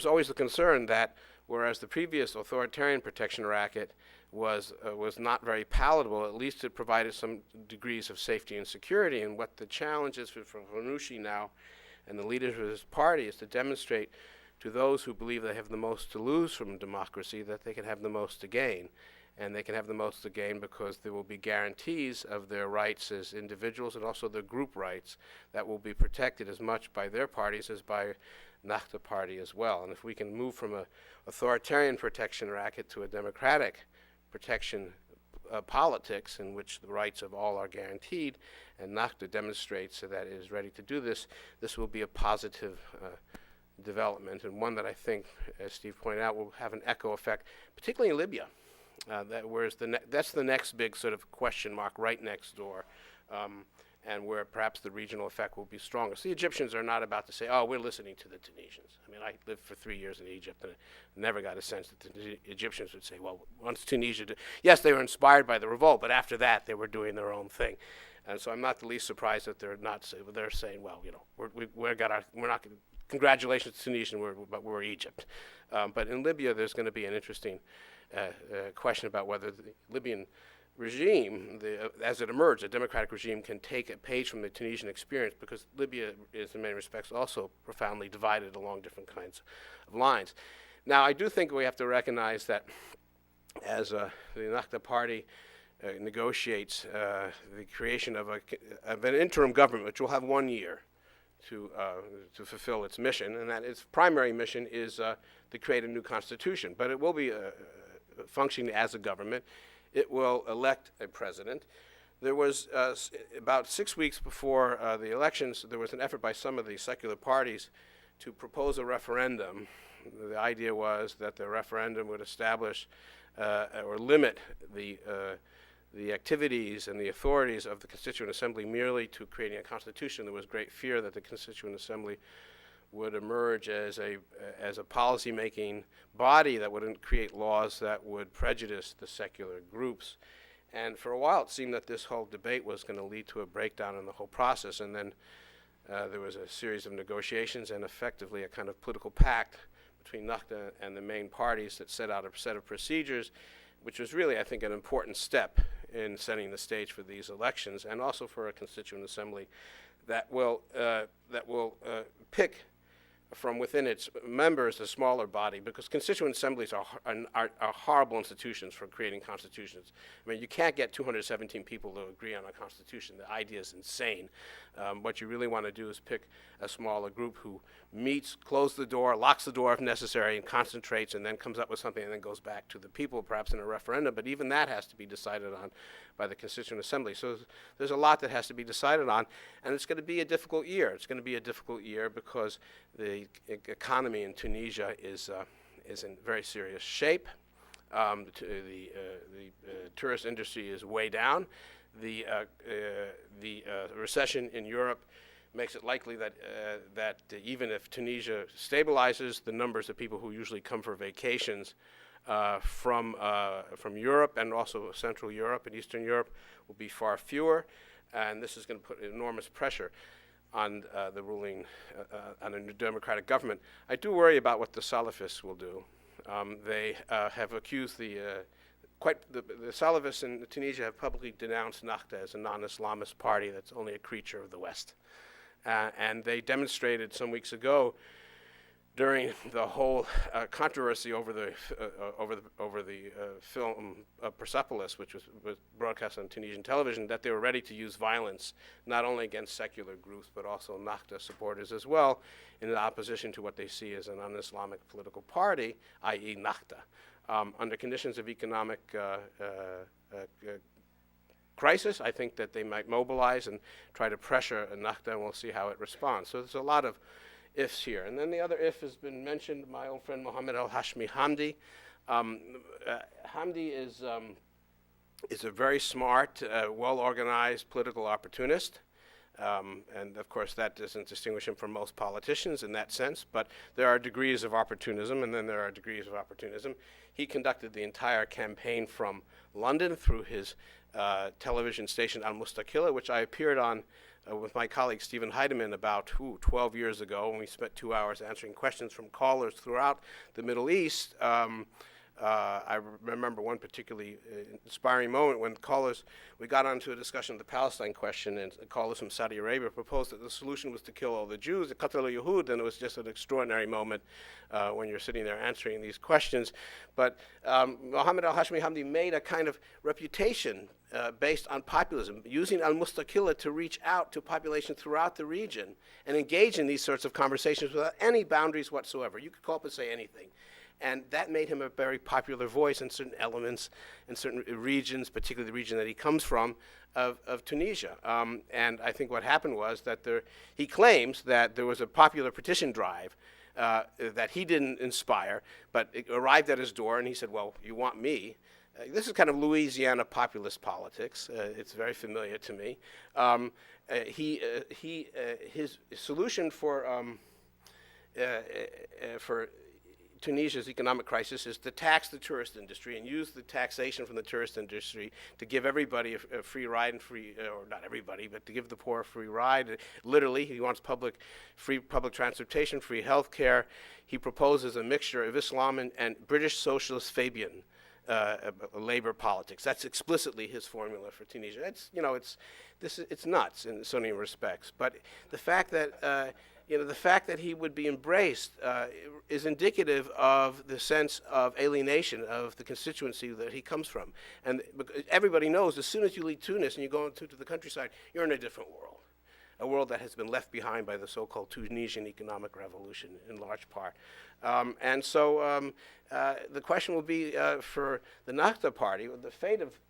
always the concern that whereas the previous authoritarian protection racket was not very palatable, at least it provided some degrees of safety and security. And what the challenge is for Ghanouchi now and the leaders of his party is to demonstrate to those who believe they have the most to lose from democracy that they can have the most to gain. And they can have the most to gain because there will be guarantees of their rights as individuals and also their group rights that will be protected as much by their parties as by Nahda party as well. And if we can move from an authoritarian protection racket to a democratic protection politics in which the rights of all are guaranteed, and Nahda demonstrates that it is ready to do this, this will be a positive development, and one that I think, as Steve pointed out, will have an echo effect, particularly in Libya. That's the next big sort of question mark right next door, and where perhaps the regional effect will be strongest. The Egyptians are not about to say, oh, we're listening to the Tunisians. I mean, I lived for 3 years in Egypt and I never got a sense that the Egyptians would say, well, once Tunisia yes, they were inspired by the revolt, but after that they were doing their own thing. And so I'm not the least surprised that they're saying, well, you know, we're not going to, congratulations to Tunisia, but we're Egypt. But in Libya, there's going to be an interesting question about whether the Libyan regime, as it emerged, a democratic regime can take a page from the Tunisian experience, because Libya is in many respects also profoundly divided along different kinds of lines. Now, I do think we have to recognize that as the Nahda party negotiates the creation of an interim government, which will have 1 year to fulfill its mission, and that its primary mission is to create a new constitution. But it will be functioning as a government. It will elect a president. There was, about 6 weeks before the elections, there was an effort by some of the secular parties to propose a referendum. The idea was that the referendum would establish or limit the activities and the authorities of the Constituent Assembly merely to creating a constitution. There was great fear that the Constituent Assembly would emerge as a policy-making body that wouldn't create laws that would prejudice the secular groups. And for a while, it seemed that this whole debate was going to lead to a breakdown in the whole process. And then there was a series of negotiations and effectively a kind of political pact between Nahda and the main parties that set out a set of procedures, which was really, I think, an important step in setting the stage for these elections, and also for a Constituent Assembly that will pick from within its members a smaller body, because constituent assemblies are horrible institutions for creating constitutions. I mean, you can't get 217 people to agree on a constitution. The idea is insane. What you really want to do is pick a smaller group who meets, closes the door, locks the door if necessary, and concentrates, and then comes up with something and then goes back to the people, perhaps in a referendum. But even that has to be decided on by the Constituent Assembly. So there's a lot that has to be decided on, and it's going to be a difficult year. It's going to be a difficult year because the economy in Tunisia is in very serious shape. The tourist industry is way down. The recession in Europe makes it likely that even if Tunisia stabilizes, the numbers of people who usually come for vacations from Europe and also Central Europe and Eastern Europe will be far fewer, and this is going to put enormous pressure on the ruling, on a new democratic government. I do worry about what the Salafists will do. They have accused the the Salafists in Tunisia have publicly denounced Nahda as a non-Islamist party that's only a creature of the West. And they demonstrated some weeks ago during the whole controversy over the film Persepolis, which was broadcast on Tunisian television, that they were ready to use violence not only against secular groups but also Nahda supporters as well, in opposition to what they see as an un-Islamic political party, i.e. Nahda. Under conditions of economic crisis, I think that they might mobilize and try to pressure Nahda, and we'll see how it responds. So there's a lot of ifs here. And then the other if has been mentioned, my old friend Mohammed al-Hashmi Hamdi. Hamdi is a very smart, well-organized political opportunist. And of course that doesn't distinguish him from most politicians in that sense, but there are degrees of opportunism, and then there are degrees of opportunism. He conducted the entire campaign from London through his television station Al-Mustaqilla, which I appeared on with my colleague Stephen Heidemann about 12 years ago, and we spent 2 hours answering questions from callers throughout the Middle East. I remember one particularly inspiring moment when we got onto a discussion of the Palestine question, and callers from Saudi Arabia proposed that the solution was to kill all the Jews, the Qatl al-Yahud, and it was just an extraordinary moment when you're sitting there answering these questions. But Mohammed al-Hashmi Hamdi made a kind of reputation based on populism, using al-Mustaqilla to reach out to populations throughout the region and engage in these sorts of conversations without any boundaries whatsoever. You could call up and say anything. And that made him a very popular voice in certain elements, in certain regions, particularly the region that he comes from, of Tunisia. And I think what happened was that he claims that there was a popular petition drive that he didn't inspire, but it arrived at his door, and he said, well, you want me? This is kind of Louisiana populist politics. It's very familiar to me. His solution for Tunisia's economic crisis is to tax the tourist industry and use the taxation from the tourist industry to give everybody a free ride and or not everybody, but to give the poor a free ride. Literally, he wants free public transportation, free health care. He proposes a mixture of Islam and British socialist Fabian labor politics. That's explicitly his formula for Tunisia. It's nuts in so many respects. But the fact that he would be embraced is indicative of the sense of alienation of the constituency that he comes from. And everybody knows as soon as you leave Tunis and you go into the countryside, you're in a different world, a world that has been left behind by the so-called Tunisian economic revolution in large part. And so the question will be for the Nahda party, the fate of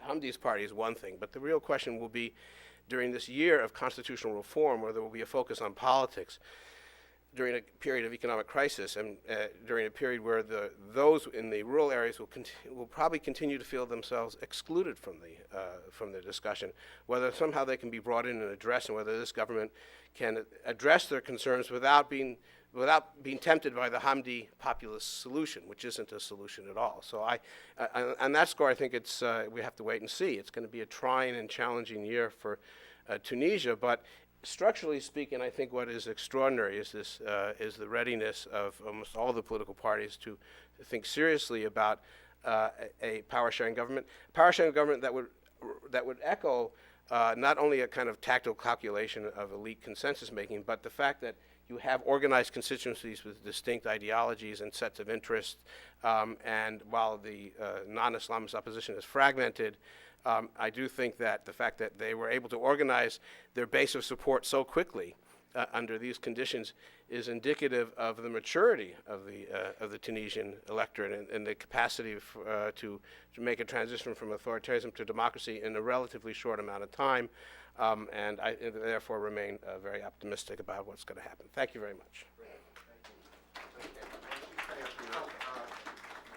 Hamdi's party is one thing, but the real question will be during this year of constitutional reform, where there will be a focus on politics, during a period of economic crisis, and during a period where those in the rural areas will probably continue to feel themselves excluded from the discussion, whether somehow they can be brought in and addressed, and whether this government can address their concerns without being tempted by the Hamdi populist solution, which isn't a solution at all. So on that score, I think we have to wait and see. It's going to be a trying and challenging year for Tunisia, but structurally speaking, I think what is extraordinary is the readiness of almost all the political parties to think seriously about a power-sharing government, that would echo not only a kind of tactical calculation of elite consensus making, but the fact that you have organized constituencies with distinct ideologies and sets of interests, and while the non-Islamist opposition is fragmented, I do think that the fact that they were able to organize their base of support so quickly under these conditions is indicative of the maturity of the Tunisian electorate and the capacity to make a transition from authoritarianism to democracy in a relatively short amount of time. And I therefore remain very optimistic about what's going to happen. Thank you very much.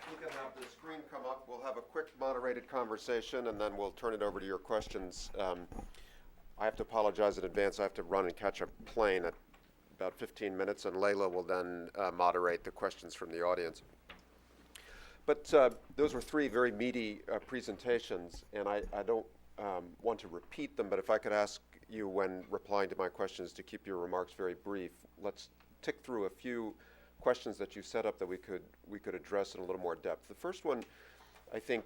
We can have the screen come up. We'll have a quick moderated conversation, and then we'll turn it over to your questions. I have to apologize in advance. I have to run and catch a plane at about 15 minutes, and Layla will then moderate the questions from the audience. But those were three very meaty presentations, and I don't want to repeat them, but if I could ask you when replying to my questions to keep your remarks very brief. Let's tick through a few questions that you set up that we could address in a little more depth. The first one I think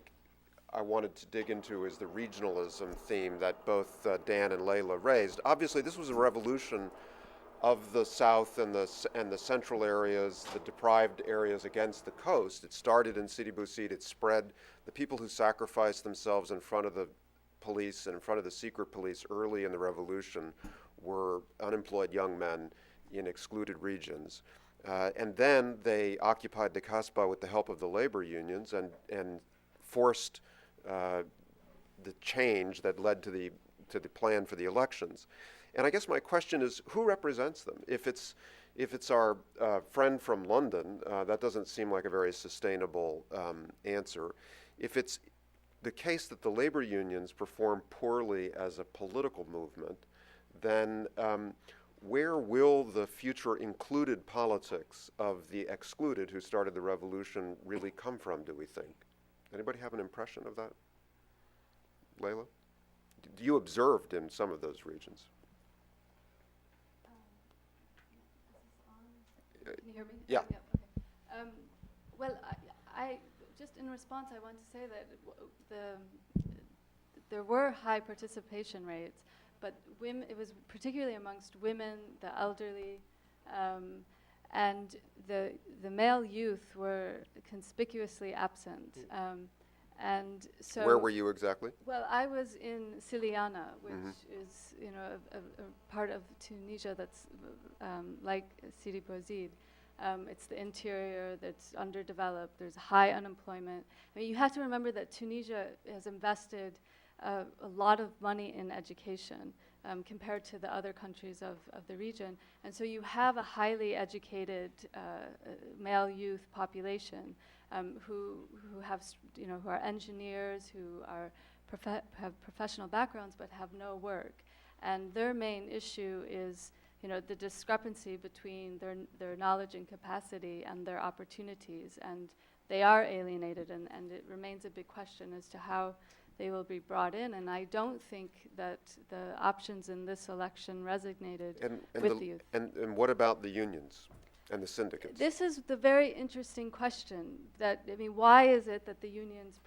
I wanted to dig into is the regionalism theme that both Dan and Layla raised. Obviously, this was a revolution of the South and the central areas, the deprived areas against the coast. It started in Sidi Bouzid. It spread. The people who sacrificed themselves in front of the police and in front of the secret police early in the revolution were unemployed young men in excluded regions. And then they occupied the Kasbah with the help of the labor unions and forced the change that led to the plan for the elections. And I guess my question is, who represents them? If it's our friend from London, that doesn't seem like a very sustainable answer. If it's the case that the labor unions perform poorly as a political movement, then where will the future included politics of the excluded who started the revolution really come from, do we think? Anybody have an impression of that? Layla? You observed in some of those regions. Can you hear me? Yeah. Okay. Well, I just in response, I want to say that there were high participation rates, but women, it was particularly amongst women, the elderly, and the male youth were conspicuously absent. And so Where were you exactly? Well, I was in Siliana, which is, a part of Tunisia that's like Sidi Bouzid. It's the interior that's underdeveloped. There's high unemployment. I mean, you have to remember that Tunisia has invested a lot of money in education compared to the other countries of the region. And so you have a highly educated male youth population who are engineers, who are have professional backgrounds but have no work. And their main issue is the discrepancy between their knowledge and capacity and their opportunities. And they are alienated, and it remains a big question as to how they will be brought in. And I don't think that the options in this election resonated with the youth. And what about the unions and the syndicates? This is the very interesting question. Why is it that the unions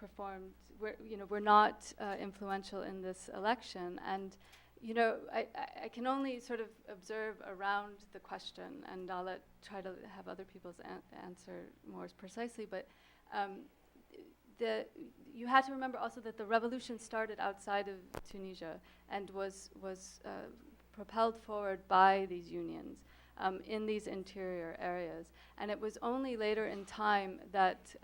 were not influential in this election? And I can only sort of observe around the question, and I'll try to have other people's answer more precisely. But you have to remember also that the revolution started outside of Tunisia and was propelled forward by these unions in these interior areas. And it was only later in time that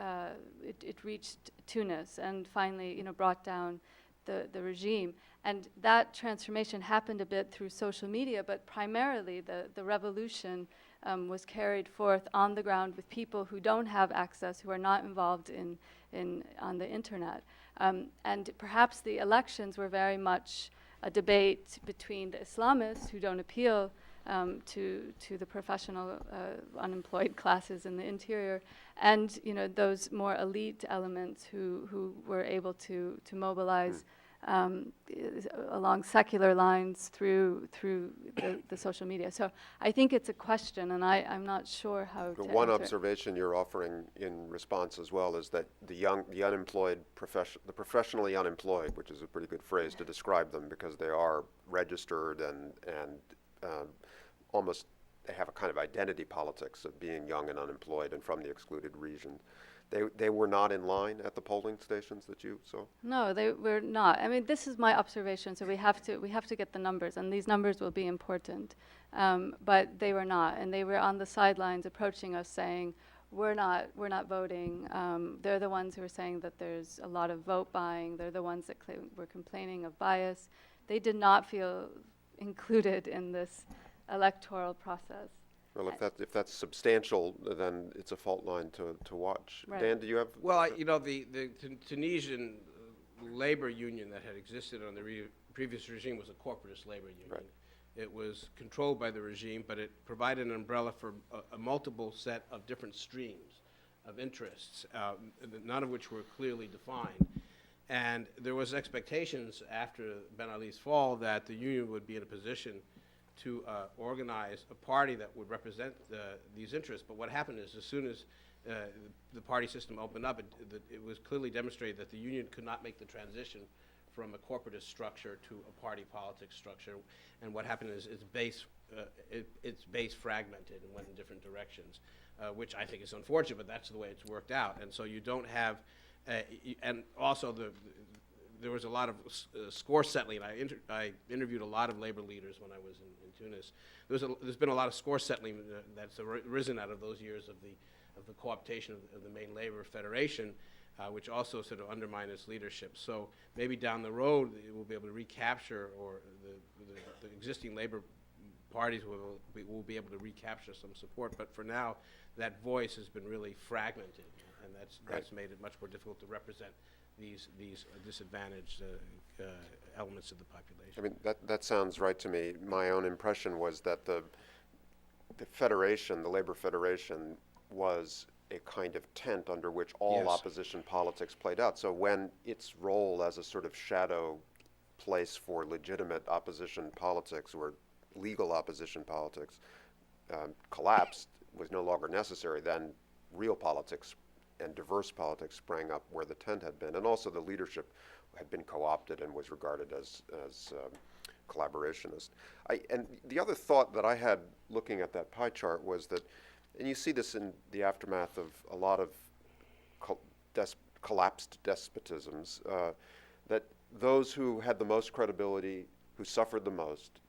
it reached Tunis and finally brought down the regime. And that transformation happened a bit through social media, but primarily the revolution was carried forth on the ground with people who don't have access, who are not involved on the internet. And perhaps the elections were very much a debate between the Islamists, who don't appeal to the professional unemployed classes in the interior, and those more elite elements who were able to mobilize along secular lines through the social media. So I think it's a question, and I'm not sure how to One answer it. observation you're offering in response as well is that the unemployed, the professionally unemployed, which is a pretty good phrase to describe them because they are registered and almost they have a kind of identity politics of being young and unemployed and from the excluded region. They were not in line at the polling stations that you saw? No, they were not. I mean, this is my observation, so we have to get the numbers, and these numbers will be important. But they were not, and they were on the sidelines approaching us saying, we're not voting. They're the ones who are saying that there's a lot of vote buying. They're the ones that were complaining of bias. They did not feel included in this electoral process. Well, if that's substantial, then it's a fault line to watch. Right. Dan, do you have? Well, the Tunisian labor union that had existed on the previous regime was a corporatist labor union. Right. It was controlled by the regime, but it provided an umbrella for a multiple set of different streams of interests, none of which were clearly defined. And there was expectations after Ben Ali's fall that the union would be in a position to organize a party that would represent these interests. But what happened is, as soon as the party system opened up, it was clearly demonstrated that the union could not make the transition from a corporatist structure to a party politics structure. And what happened is its base fragmented and went in different directions, which I think is unfortunate, but that's the way it's worked out. And so you don't have, and also there was a lot of score settling. I interviewed a lot of labor leaders when I was in Tunis. There's been a lot of score settling that's arisen out of those years of the co-optation of the main labor federation, which also sort of undermined its leadership. So maybe down the road it will be able to recapture, or the existing labor parties will be able to recapture some support. But for now, that voice has been really fragmented, and that's made it much more difficult to represent these disadvantaged elements of the population. I mean, that sounds right to me. My own impression was that the federation, the labor federation, was a kind of tent under which all Yes. opposition politics played out. So when its role as a sort of shadow place for legitimate opposition politics or legal opposition politics collapsed, was no longer necessary, then real politics and diverse politics sprang up where the tent had been. And also the leadership had been co-opted and was regarded as collaborationist. And the other thought that I had looking at that pie chart was that, and you see this in the aftermath of a lot of collapsed despotisms, that those who had the most credibility, who suffered the most,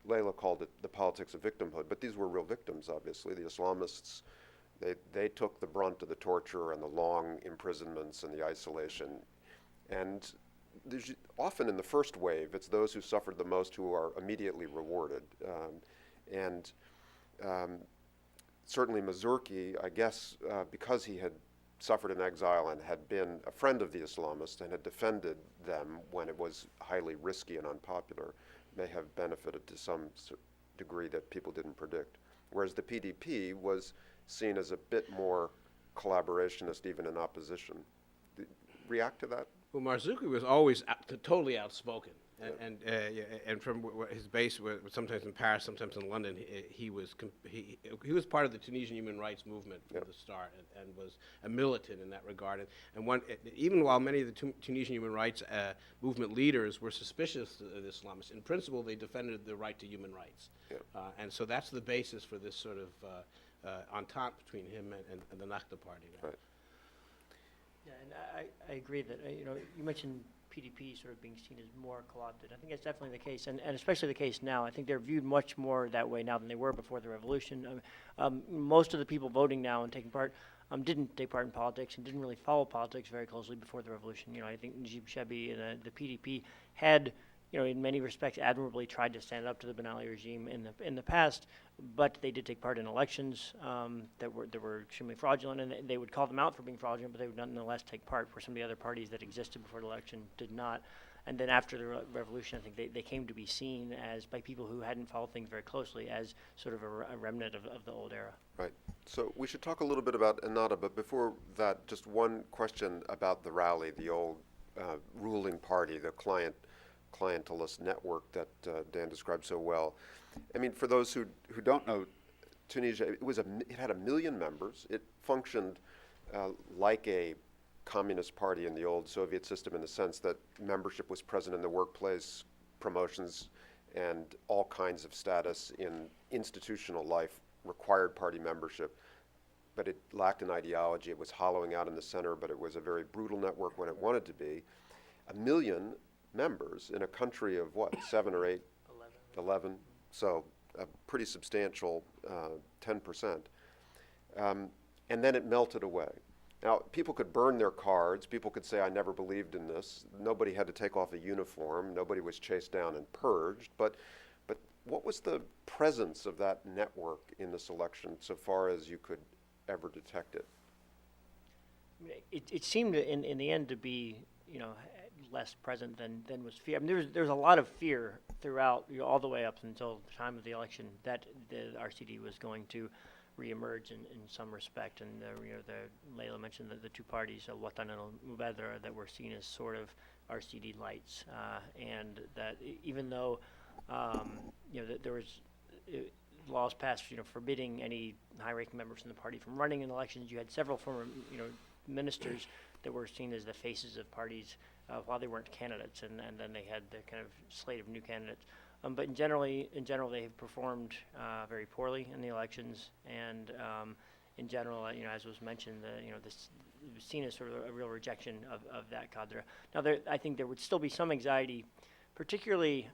Layla called it the politics of victimhood, but these were real victims, obviously. The Islamists, they took the brunt of the torture and the long imprisonments and the isolation. And there's often in the first wave, it's those who suffered the most who are immediately rewarded. Certainly Mazurki, I guess, because he had suffered in exile and had been a friend of the Islamists and had defended them when it was highly risky and unpopular, may have benefited to some degree that people didn't predict. Whereas the PDP was seen as a bit more collaborationist even in opposition. React to that? Well, Marzouki was always totally outspoken, and from his base, sometimes in Paris, sometimes in London, he was part of the Tunisian human rights movement from the start, and was a militant in that regard. Even while many of the Tunisian human rights movement leaders were suspicious of the Islamists, in principle they defended the right to human rights, and so that's the basis for this sort of entente between him and the Nakhta party. Right. Yeah, and I agree that, you mentioned PDP sort of being seen as more co-opted. I think that's definitely the case, and especially the case now. I think they're viewed much more that way now than they were before the revolution. Most of the people voting now and taking part didn't take part in politics and didn't really follow politics very closely before the revolution. I think Najib Chebi and the PDP had, in many respects, admirably tried to stand up to the Ben Ali regime in the past, but they did take part in elections that were extremely fraudulent, and they would call them out for being fraudulent, but they would nonetheless take part, where some of the other parties that existed before the election did not. And then after the revolution, I think they came to be seen as, by people who hadn't followed things very closely, as sort of a remnant of the old era. Right. So we should talk a little bit about Ennahda, but before that, just one question about the rally, the old ruling party, the clientelist network that Dan described so well. I mean, for those who don't know, Tunisia, it had 1 million members. It functioned like a communist party in the old Soviet system, in the sense that membership was present in the workplace, promotions, and all kinds of status in institutional life required party membership. But it lacked an ideology. It was hollowing out in the center, but it was a very brutal network when it wanted to be. 1 million members in a country of what, 7 or 8? 11. So a pretty substantial 10%. And then it melted away. Now, people could burn their cards. People could say, I never believed in this. Nobody had to take off a uniform. Nobody was chased down and purged. But what was the presence of that network in this election, so far as you could ever detect it? It seemed in the end to be, less present than was fear. I mean, there was a lot of fear throughout, all the way up until the time of the election, that the RCD was going to reemerge in some respect. And Layla mentioned the two parties, Watan and Mubadara, that were seen as sort of RCD lights, and that even though that there was laws passed, forbidding any high-ranking members from the party from running in elections. You had several former, ministers that were seen as the faces of parties while they weren't candidates, and then they had the kind of slate of new candidates. But in general, they have performed very poorly in the elections, and in general, as was mentioned, this was seen as sort of a real rejection of that cadre. Now, I think there would still be some anxiety, particularly,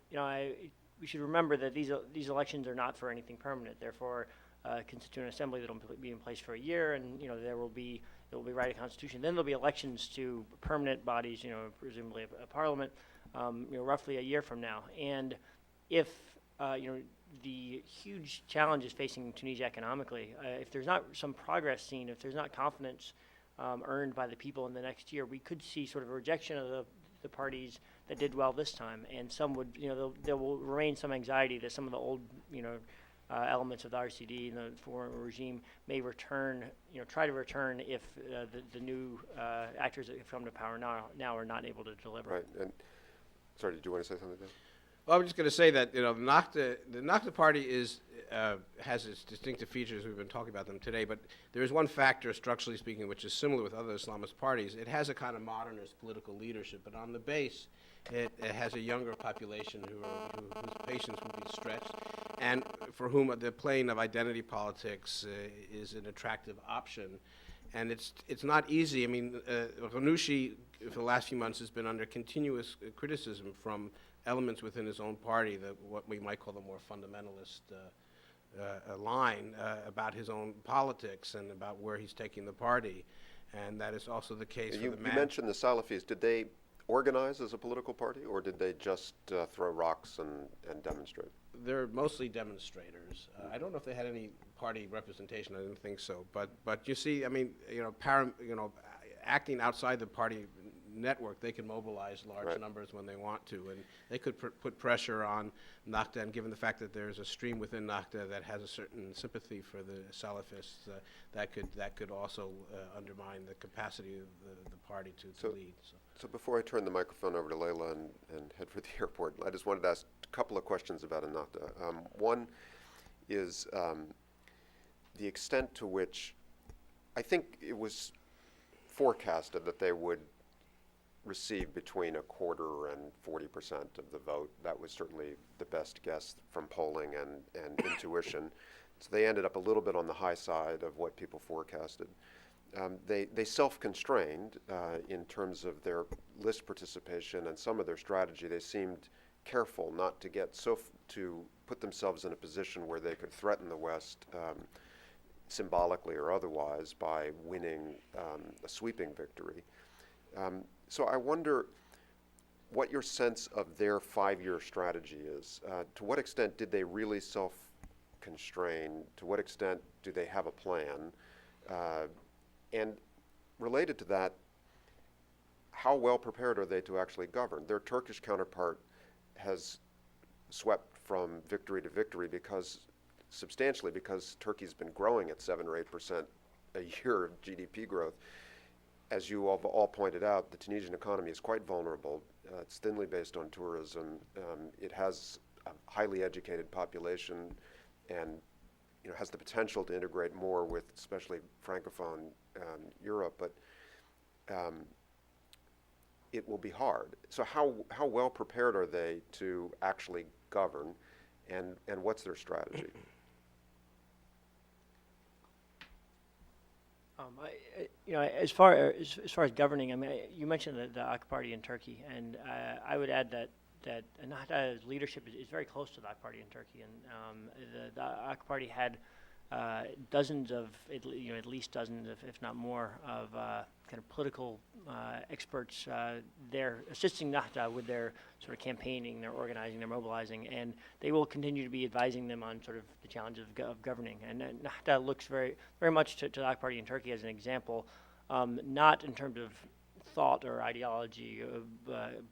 we should remember that these elections are not for anything permanent. Therefore, Constituent Assembly that will be in place for a year, and it will be write a constitution. Then there'll be elections to permanent bodies, presumably a parliament, roughly a year from now. And if the huge challenges facing Tunisia economically, if there's not some progress seen, if there's not confidence earned by the people in the next year, we could see sort of a rejection of the parties that did well this time, and some would, there will remain some anxiety that some of the old, elements of the RCD and the former regime may return, try to return if the new actors that have come to power now are not able to deliver. Right. And sorry, did you want to say something, Dan? Well, I'm just going to say that the Nahda party has its distinctive features. We've been talking about them today, but there is one factor, structurally speaking, which is similar with other Islamist parties. It has a kind of modernist political leadership, but on the base, it has a younger population whose patience will be stretched, and for whom the plane of identity politics is an attractive option. And it's not easy. I mean, Ghannouchi, for the last few months, has been under continuous criticism from elements within his own party, what we might call the more fundamentalist line about his own politics and about where he's taking the party. And that is also the case for the You mentioned the Salafis. Did they organize as a political party, or did they just throw rocks and demonstrate? They're mostly demonstrators. I don't know if they had any party representation. I didn't think so. But you see, I mean, acting outside the party network, they can mobilize large numbers when they want to, and they could put pressure on Nahda. And given the fact that there's a stream within Nahda that has a certain sympathy for the Salafists, that could also undermine the capacity of the party to lead. So before I turn the microphone over to Leila and head for the airport, I just wanted to ask a couple of questions about Nahda. One is the extent to which I think it was forecasted that they would receive between 25% and 40% of the vote. That was certainly the best guess from polling and intuition. So they ended up a little bit on the high side of what people forecasted. They self-constrained in terms of their list participation and some of their strategy. They seemed careful not to get to put themselves in a position where they could threaten the West symbolically or otherwise by winning a sweeping victory. So I wonder what your sense of their 5-year strategy is. To what extent did they really self-constrain? To what extent do they have a plan? And related to that, how well prepared are they to actually govern? Their Turkish counterpart has swept from victory to victory substantially because Turkey's been growing at 7 or 8% a year of GDP growth. As you have all pointed out, the Tunisian economy is quite vulnerable. It's thinly based on tourism. It has a highly educated population and has the potential to integrate more with especially Francophone Europe, but it will be hard. So how well prepared are they to actually govern, and what's their strategy? As far as governing, I mean, you mentioned the AK Party in Turkey, and I would add that Nahdah's leadership is very close to the AK Party in Turkey, and the AK Party had dozens of, at least dozens, if not more, of kind of political experts there assisting Nahda with their sort of campaigning, their organizing, their mobilizing, and they will continue to be advising them on sort of the challenges of governing. And Nahda looks very, very much to the AK Party in Turkey as an example, not in terms of thought or ideology,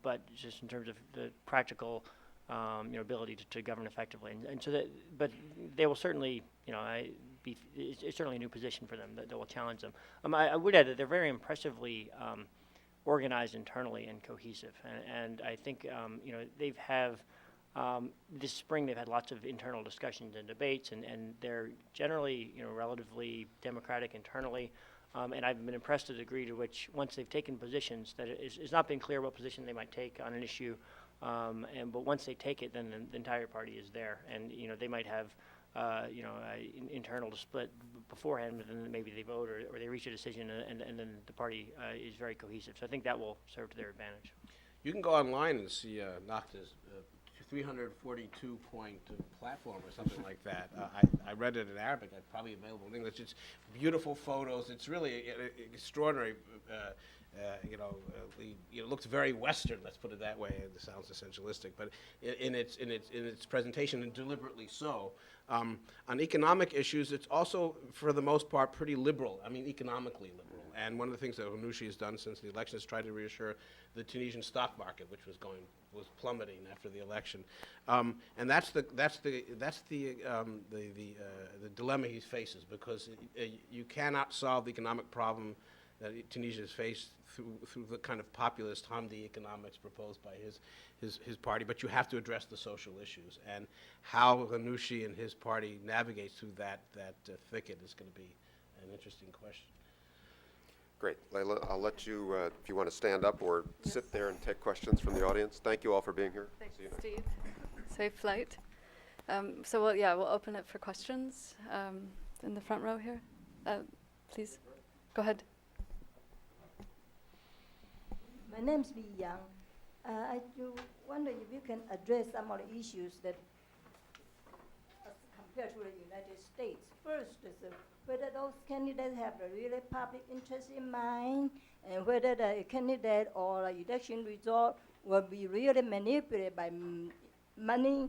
but just in terms of the practical ability to govern effectively, and so that. But they will certainly, it's certainly a new position for them that will challenge them. I would add that they're very impressively organized internally and cohesive, and I think they have This spring, they've had lots of internal discussions and debates, and they're generally, relatively democratic internally. And I've been impressed to the degree to which, once they've taken positions, that it's not been clear what position they might take on an issue. But once they take it, then the entire party is there, and they might have, internal split beforehand, but then maybe they vote or they reach a decision, and then the party is very cohesive. So I think that will serve to their advantage. You can go online and see Nafta's 342-point platform or something like that. I read it in Arabic. It's probably available in English. It's beautiful photos. It's really extraordinary. It looks very Western. Let's put it that way. It sounds essentialistic, but in its presentation, and deliberately so. On economic issues, it's also, for the most part, pretty liberal. I mean, economically liberal. And one of the things that Ghannouchi has done since the election is try to reassure the Tunisian stock market, which was plummeting after the election, and that's the dilemma he faces, because you cannot solve the economic problem that Tunisia has faced through the kind of populist Hamdi economics proposed by his party, but you have to address the social issues, and how Ghannouchi and his party navigates through that thicket is going to be an interesting question. Great. Layla, I'll let you, if you want to stand up or sit there and take questions from the audience. Thank you all for being here. Thanks, See you. Steve. Safe flight. So we'll open it for questions in the front row here. Please, go ahead. My name's Li Yang. I do wonder if you can address some of the issues that, as compared to the United States. First is whether those candidates have the really public interest in mind, and whether the candidate or the election result will be really manipulated by money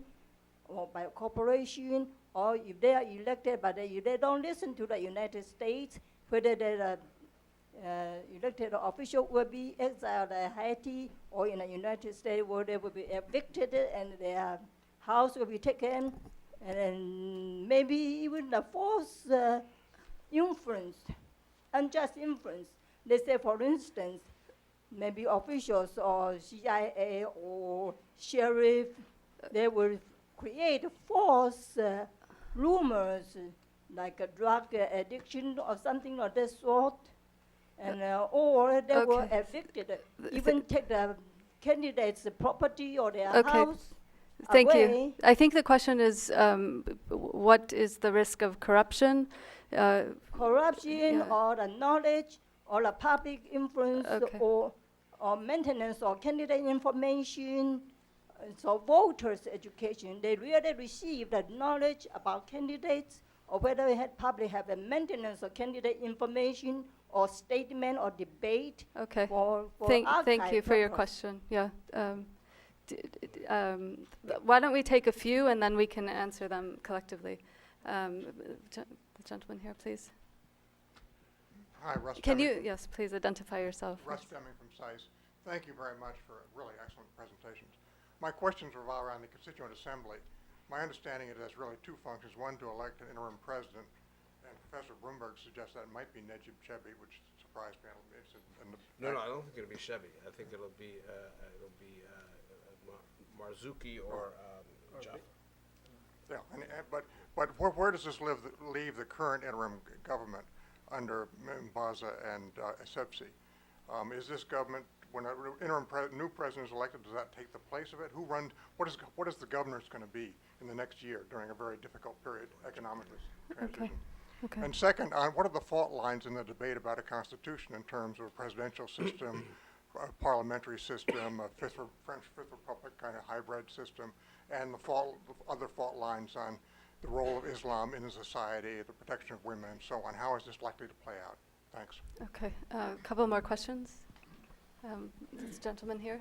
or by corporation, or if they are elected but they don't listen to the United States, whether the elected official will be exiled in Haiti or in the United States, where they will be evicted and their house will be taken, and then maybe even the false influence, unjust influence. Let's say, for instance, maybe officials or CIA or sheriff, they will create false rumors like a drug addiction or something of that sort, and or they were evicted, even take the candidate's property or their house. Thank away. you. I think the question is, what is the risk of corruption? Corruption yeah. or the knowledge or the public influence Okay. or maintenance or candidate information. So voters' education, they really receive the knowledge about candidates, or whether public have a maintenance of candidate information or statement or debate. Okay. For Thank archive you for your purpose. question. Yeah. Why don't we take a few and then we can answer them collectively? The gentleman here, please. Hi, Russ. Can Fleming you, from- yes, please identify yourself. Russ Fleming from SICE. Thank you very much for really excellent presentations. My questions revolve around the Constituent Assembly. My understanding it has really two functions: one, to elect an interim president, and Professor Brumberg suggests that it might be Najib Chebi, which surprised me a little bit. No, I don't think it'll be Chevy. I think it'll be Marzuki or Jaffa. Yeah, but where does this leave the current interim government under Mbaza and Essebsi? Is this government, when an new president is elected, does that take the place of it? What is the governance going to be in the next year during a very difficult period economically transition? Okay. And second, what are the fault lines in the debate about a constitution in terms of a presidential system, a parliamentary system, a French Fifth Republic kind of hybrid system, and the other fault lines on the role of Islam in society, the protection of women, and so on? How is this likely to play out? Thanks. Okay. A couple more questions. This gentleman here.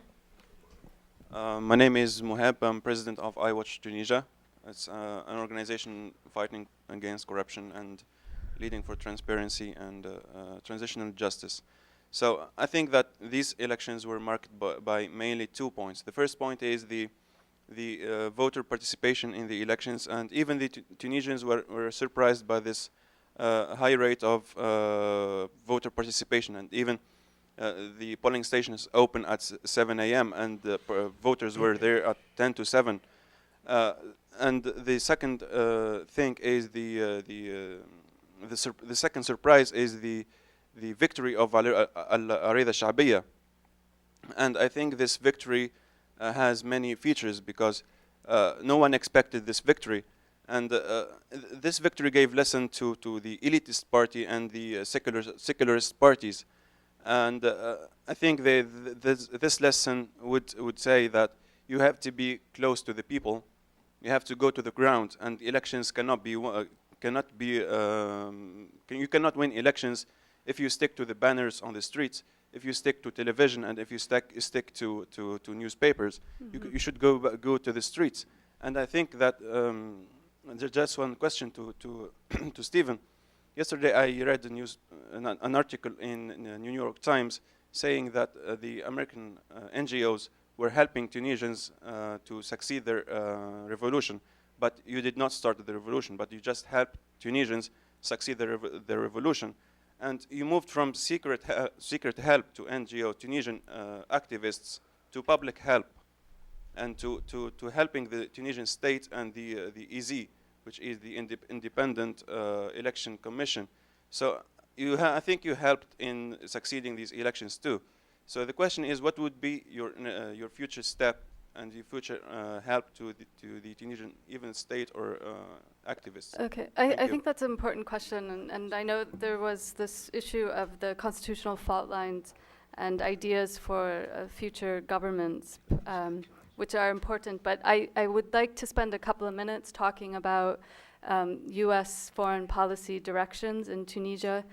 My name is Moheb. I'm president of iWatch Tunisia. It's an organization fighting against corruption and leading for transparency and transitional justice. So I think that these elections were marked by mainly 2 points. The first point is the voter participation in the elections, and even the Tunisians were surprised by this high rate of voter participation, and even the polling stations open at 7 a.m. and the voters were there at 10 to 7. And the second thing is the second surprise is the victory of al-Arida Sha'biya. And I think this victory has many features because no one expected this victory. And this victory gave lesson to the elitist party and the secularist parties. And I think this lesson would say that you have to be close to the people. You have to go to the ground, and elections cannot be you cannot win elections if you stick to the banners on the streets, if you stick to television, and if you stick to newspapers. Mm-hmm. You should go to the streets. And I think that there's just one question to to Stephen. Yesterday I read the news, an article in the New York Times saying that the American NGOs were helping Tunisians to succeed their revolution. But you did not start the revolution, but you just helped Tunisians succeed their revolution. And you moved from secret help to NGO, Tunisian activists, to public help, and to helping the Tunisian state and the EZ, which is the Independent Election Commission. So I think you helped in succeeding these elections too. So the question is, what would be your future step and your future help to the Tunisian even state or activists? Okay, I think that's an important question, and I know there was this issue of the constitutional fault lines and ideas for future governments, which are important, but I would like to spend a couple of minutes talking about US foreign policy directions in Tunisia,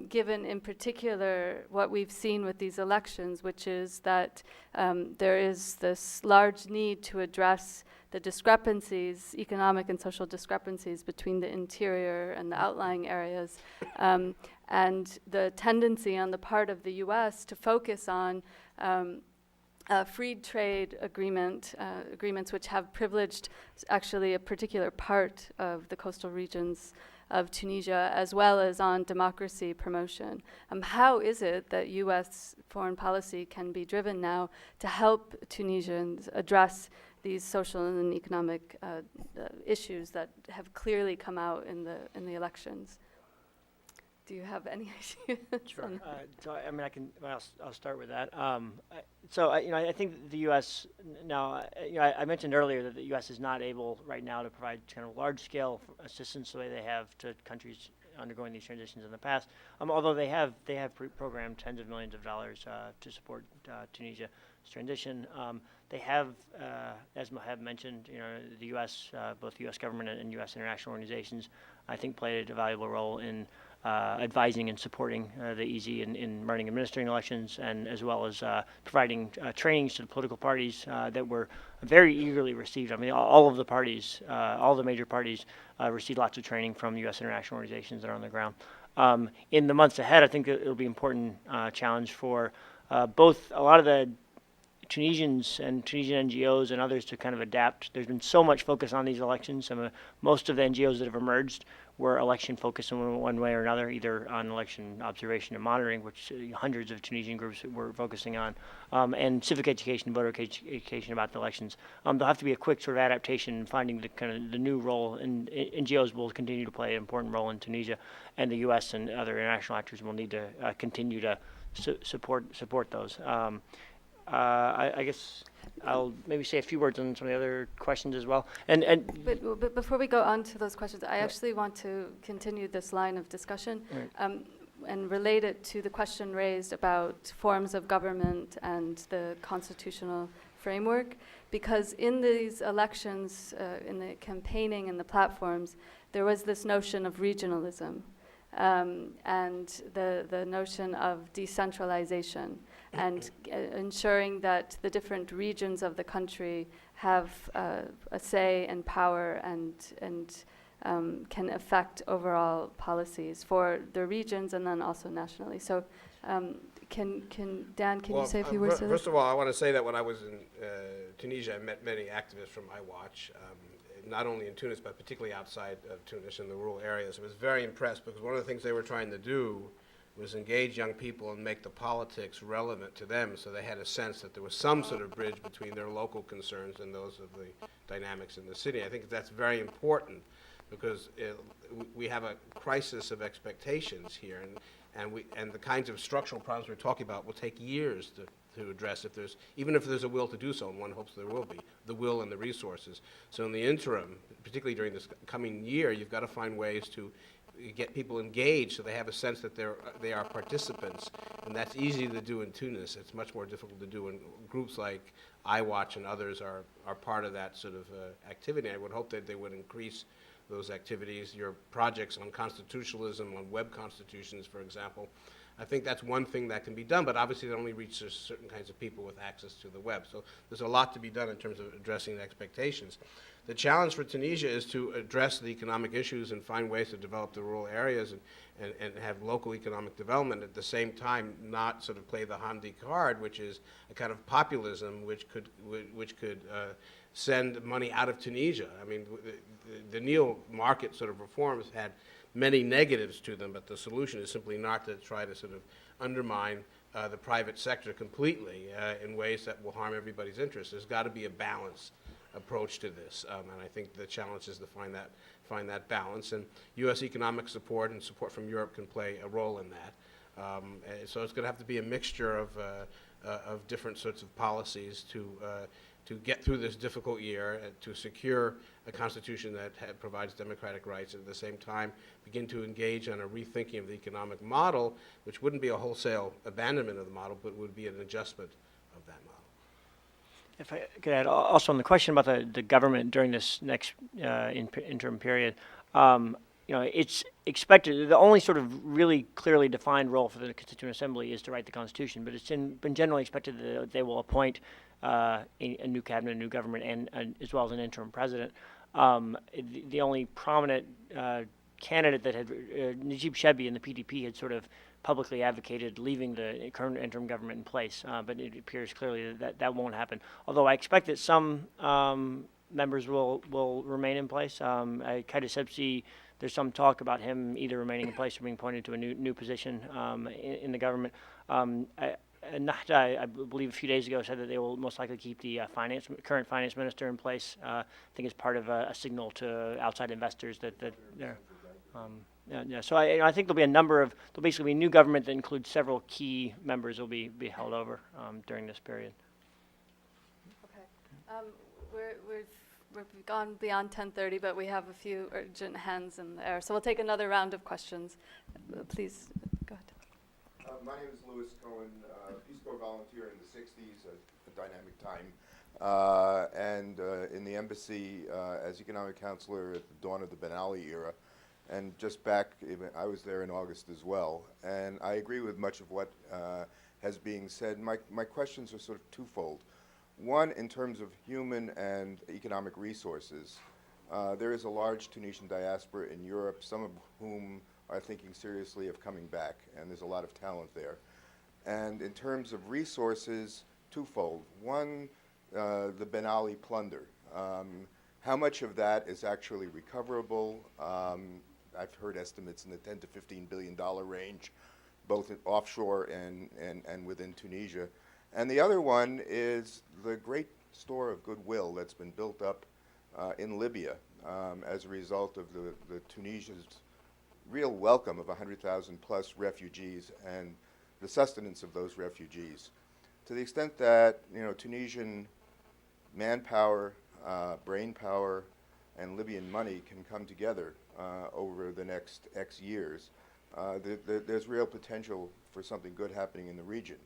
given in particular what we've seen with these elections, which is that there is this large need to address the discrepancies, economic and social discrepancies between the interior and the outlying areas, and the tendency on the part of the US to focus on free trade agreements which have privileged actually a particular part of the coastal regions of Tunisia, as well as on democracy promotion. How is it that US foreign policy can be driven now to help Tunisians address these social and economic issues that have clearly come out in the elections? Do you have any ideas? Sure. So I mean, I'll start with that. I think the U.S. now. I mentioned earlier that the U.S. is not able right now to provide kind of large-scale assistance the way they have to countries undergoing these transitions in the past. Although they have programmed tens of millions of dollars to support Tunisia's transition. They have, as Moheb mentioned, the U.S. Both the U.S. government and U.S. international organizations, I think, played a valuable role in advising and supporting the EZ in running and administering elections, and as well as providing trainings to the political parties that were very eagerly received. I mean, all of the parties, all the major parties received lots of training from U.S. international organizations that are on the ground. In the months ahead, I think it'll be an important challenge for both a lot of the Tunisians and Tunisian NGOs and others to kind of adapt. There's been so much focus on these elections. Most of the NGOs that have emerged were election focused in one way or another, either on election observation and monitoring, which hundreds of Tunisian groups were focusing on, and civic education and voter education about the elections. There'll have to be a quick sort of adaptation in finding the new role, and NGOs will continue to play an important role in Tunisia, and the U.S. and other international actors will need to continue to support those. I guess I'll maybe say a few words on some of the other questions as well. But before we go on to those questions, I actually want to continue this line of discussion and relate it to the question raised about forms of government and the constitutional framework. Because in these elections, in the campaigning and the platforms, there was this notion of regionalism and the notion of decentralization, and ensuring that the different regions of the country have a say and power and can affect overall policies for the regions and then also nationally. So Dan, can you say a few words to this? First of all, I want to say that when I was in Tunisia, I met many activists from iWatch, not only in Tunis, but particularly outside of Tunis in the rural areas. I was very impressed because one of the things they were trying to do was engage young people and make the politics relevant to them, so they had a sense that there was some sort of bridge between their local concerns and those of the dynamics in the city. I think that's very important, because we have a crisis of expectations here, and the kinds of structural problems we're talking about will take years to address, even if there's a will to do so, and one hopes there will be, the will and the resources. So in the interim, particularly during this coming year, you've got to find ways to get people engaged so they have a sense that they are participants, and that's easy to do in Tunis. It's much more difficult to do in groups like iWatch and others are part of that sort of activity. I would hope that they would increase those activities. Your projects on constitutionalism, on web constitutions, for example, I think that's one thing that can be done, but obviously it only reaches certain kinds of people with access to the web. So there's a lot to be done in terms of addressing the expectations. The challenge for Tunisia is to address the economic issues and find ways to develop the rural areas and have local economic development, at the same time not sort of play the Hamdi card, which is a kind of populism which could send money out of Tunisia. I mean, the neo-market sort of reforms had many negatives to them, but the solution is simply not to try to sort of undermine the private sector completely in ways that will harm everybody's interests. There's got to be a balanced approach to this, and I think the challenge is to find that balance. And U.S. economic support and support from Europe can play a role in that. So it's going to have to be a mixture of different sorts of policies to get through this difficult year, and to secure a constitution that provides democratic rights, and at the same time begin to engage on a rethinking of the economic model, which wouldn't be a wholesale abandonment of the model, but would be an adjustment of that model. If I could add also on the question about the government during this next interim period, it's expected, the only sort of really clearly defined role for the Constituent Assembly is to write the Constitution, but it's been generally expected that they will appoint a new cabinet, a new government, and as well as an interim president. The only prominent candidate that had, Najib Chebi in the PDP, had sort of publicly advocated leaving the current interim government in place, but it appears clearly that won't happen. Although I expect that some members will remain in place. Qaida Sebsi, there's some talk about him either remaining in place or being appointed to a new position in the government. Nahda, I believe a few days ago, said that they will most likely keep the current finance minister in place. I think it's part of a signal to outside investors that they're. So I think there'll be there'll basically be a new government that includes several key members will be held over during this period. Okay. We've gone beyond 10:30, but we have a few urgent hands in the air. So we'll take another round of questions. Please, go ahead. My name is Louis Cohen, Peace Corps volunteer in the 60s, a dynamic time, and in the embassy as economic counselor at the dawn of the Ben Ali era. And just back, I was there in August as well. And I agree with much of what has been said. My questions are sort of twofold. One, in terms of human and economic resources, there is a large Tunisian diaspora in Europe, some of whom are thinking seriously of coming back, and there's a lot of talent there. And in terms of resources, twofold. One, the Ben Ali plunder. How much of that is actually recoverable? I've heard estimates in the $10 to $15 billion range, both offshore and within Tunisia. And the other one is the great store of goodwill that's been built up in Libya as a result of the Tunisians' real welcome of 100,000 plus refugees and the sustenance of those refugees. To the extent that Tunisian manpower, brain power, and Libyan money can come together over the next X years, there's real potential for something good happening in the region.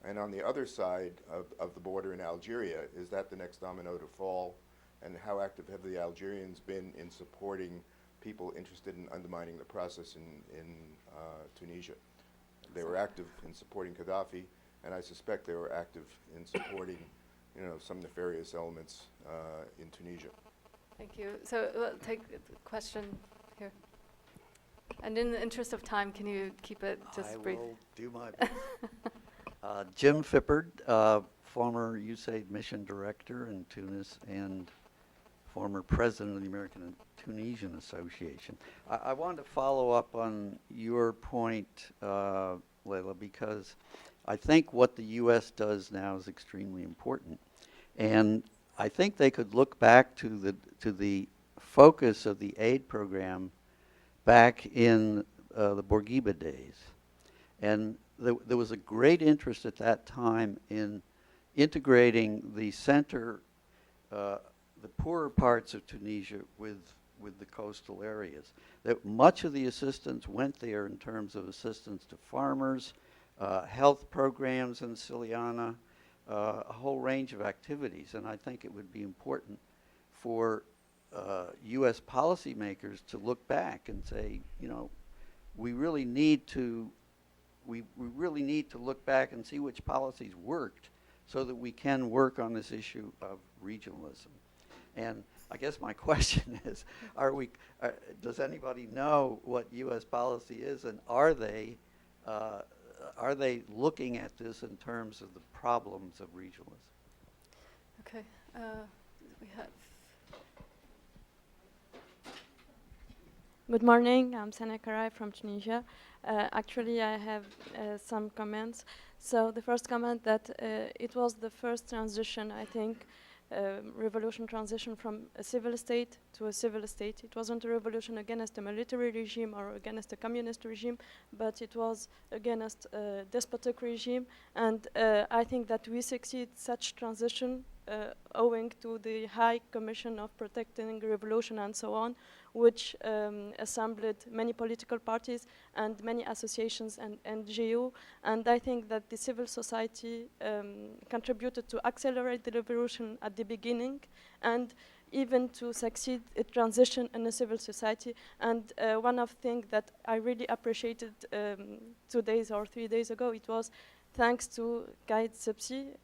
And on the other side of the border in Algeria, is that the next domino to fall? And how active have the Algerians been in supporting people interested in undermining the process in Tunisia? They were active in supporting Gaddafi, and I suspect they were active in supporting some nefarious elements in Tunisia. Thank you. So we'll take a question here. And in the interest of time, can you keep it just brief? I will do my best. Jim Fippard, former USAID mission director in Tunis and former president of the American and Tunisian Association. I wanted to follow up on your point, Leila, because I think what the U.S. does now is extremely important. And I think they could look back to the focus of the aid program back in the Bourguiba days. And there was a great interest at that time in integrating the center, the poorer parts of Tunisia with the coastal areas. That much of the assistance went there in terms of assistance to farmers, health programs in Siliana, a whole range of activities. And I think it would be important for U.S. policymakers to look back and say, you know, we really need to look back and see which policies worked so that we can work on this issue of regionalism. And I guess my question is, does anybody know what U.S. policy is, and are they looking at this in terms of the problems of regionalism? Okay, we have. Good morning, I'm Sana Karai from Tunisia. Actually, I have some comments. So the first comment that it was the first transition, I think, revolution transition from a civil state to a civil state. It wasn't a revolution against a military regime or against a communist regime, but it was against a despotic regime. And I think that we succeed such transition owing to the High Commission of Protecting Revolution and so on, which assembled many political parties and many associations and NGO. And I think that the civil society contributed to accelerate the revolution at the beginning and even to succeed a transition in a civil society. And one of the things that I really appreciated 2 days or 3 days ago, it was thanks to Qaid Sebsi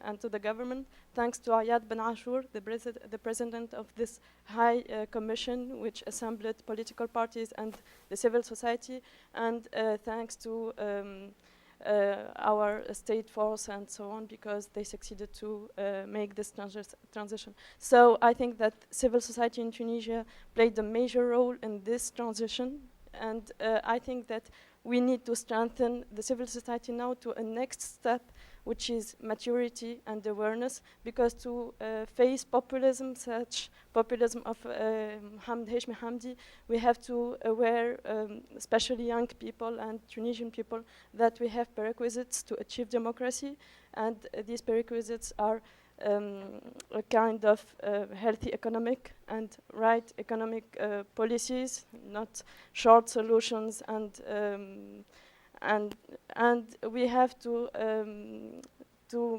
and to the government, thanks to Ayad Ben Ashur, the president of this high commission, which assembled political parties and the civil society, and thanks to our state force and so on, because they succeeded to make this transition. So I think that civil society in Tunisia played a major role in this transition, and I think that we need to strengthen the civil society now to a next step, which is maturity and awareness, because to face populism, such populism of Hashmi Hamdi, we have to aware, especially young people and Tunisian people, that we have prerequisites to achieve democracy, and these prerequisites are a kind of healthy economic and right economic policies, not short solutions, and we have to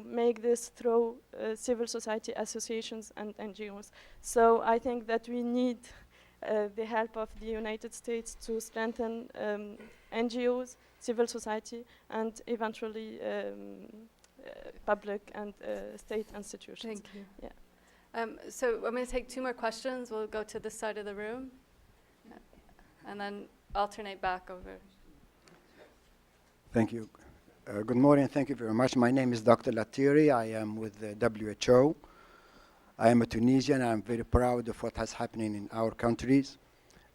make this through civil society associations and NGOs. So I think that we need the help of the United States to strengthen NGOs, civil society, and eventually public and state institutions. Thank you. Yeah. So I'm going to take 2 more questions. We'll go to this side of the room, and then alternate back over. Thank you. Good morning. Thank you very much. My name is Dr. Latiri. I am with the WHO. I am a Tunisian. I'm very proud of what has happening in our countries.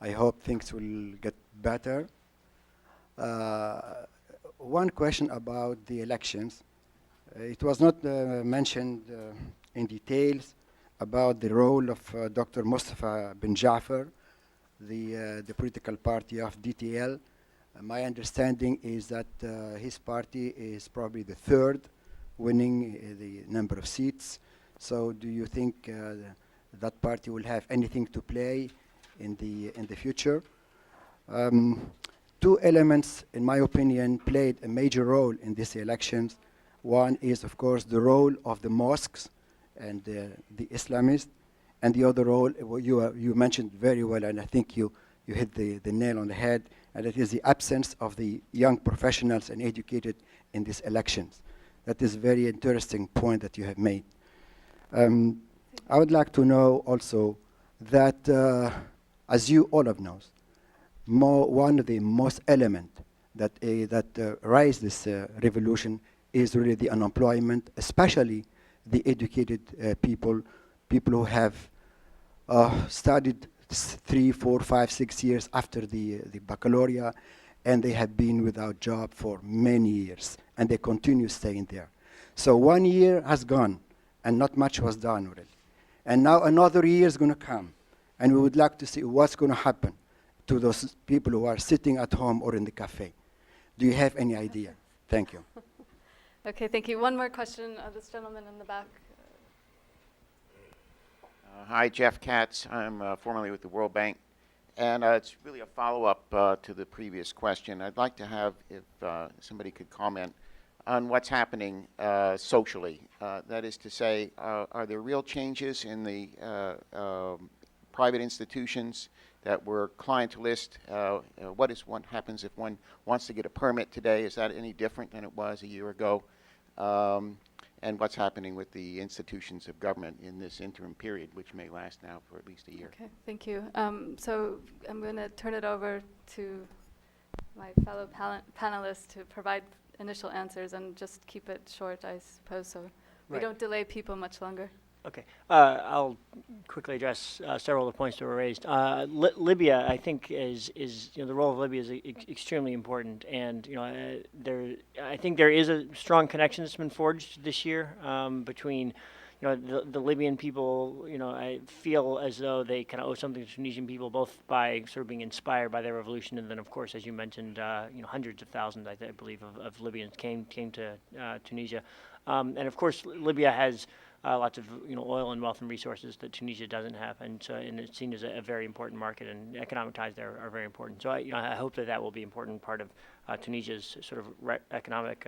I hope things will get better. One question about the elections. It was not mentioned in details about the role of Dr. Mustafa bin Jafar, the political party of DTL. My understanding is that his party is probably the 3rd winning the number of seats. So do you think that party will have anything to play in the future? 2 elements, in my opinion, played a major role in these elections. One is, of course, the role of the mosques and the Islamists, and the other role you mentioned very well, and I think you hit the nail on the head, and it is the absence of the young professionals and educated in these elections. That is a very interesting point that you have made. I would like to know also that, as you all of knows, one of the most element that rise this revolution is really the unemployment, especially the educated people who have studied 3, 4, 5, 6 years after the baccalaureate, and they have been without job for many years, and they continue staying there. So 1 year has gone, and not much was done already. And now another year is going to come, and we would like to see what's going to happen to those people who are sitting at home or in the cafe. Do you have any idea? Thank you. Okay, thank you. One more question, this gentleman in the back. Hi, Jeff Katz. I'm formerly with the World Bank, and it's really a follow-up to the previous question. I'd like to have, if somebody could comment on what's happening socially. That is to say, are there real changes in the private institutions that were clientelist? What happens if one wants to get a permit today? Is that any different than it was a year ago? And what's happening with the institutions of government in this interim period, which may last now for at least a year? Okay, thank you. So I'm going to turn it over to my fellow panelists to provide initial answers and just keep it short, I suppose, so we don't delay people much longer. Okay, I'll quickly address several of the points that were raised. Libya, I think, is the role of Libya is extremely important, and I think there is a strong connection that's been forged this year between the Libyan people. I feel as though they kind of owe something to Tunisian people, both by sort of being inspired by their revolution, and then, of course, as you mentioned, hundreds of thousands, I believe, of Libyans came to Tunisia, and of course, Libya has lots of oil and wealth and resources that Tunisia doesn't have, and it's seen as a very important market, and economic ties there are very important. So I hope that will be an important part of Tunisia's sort of economic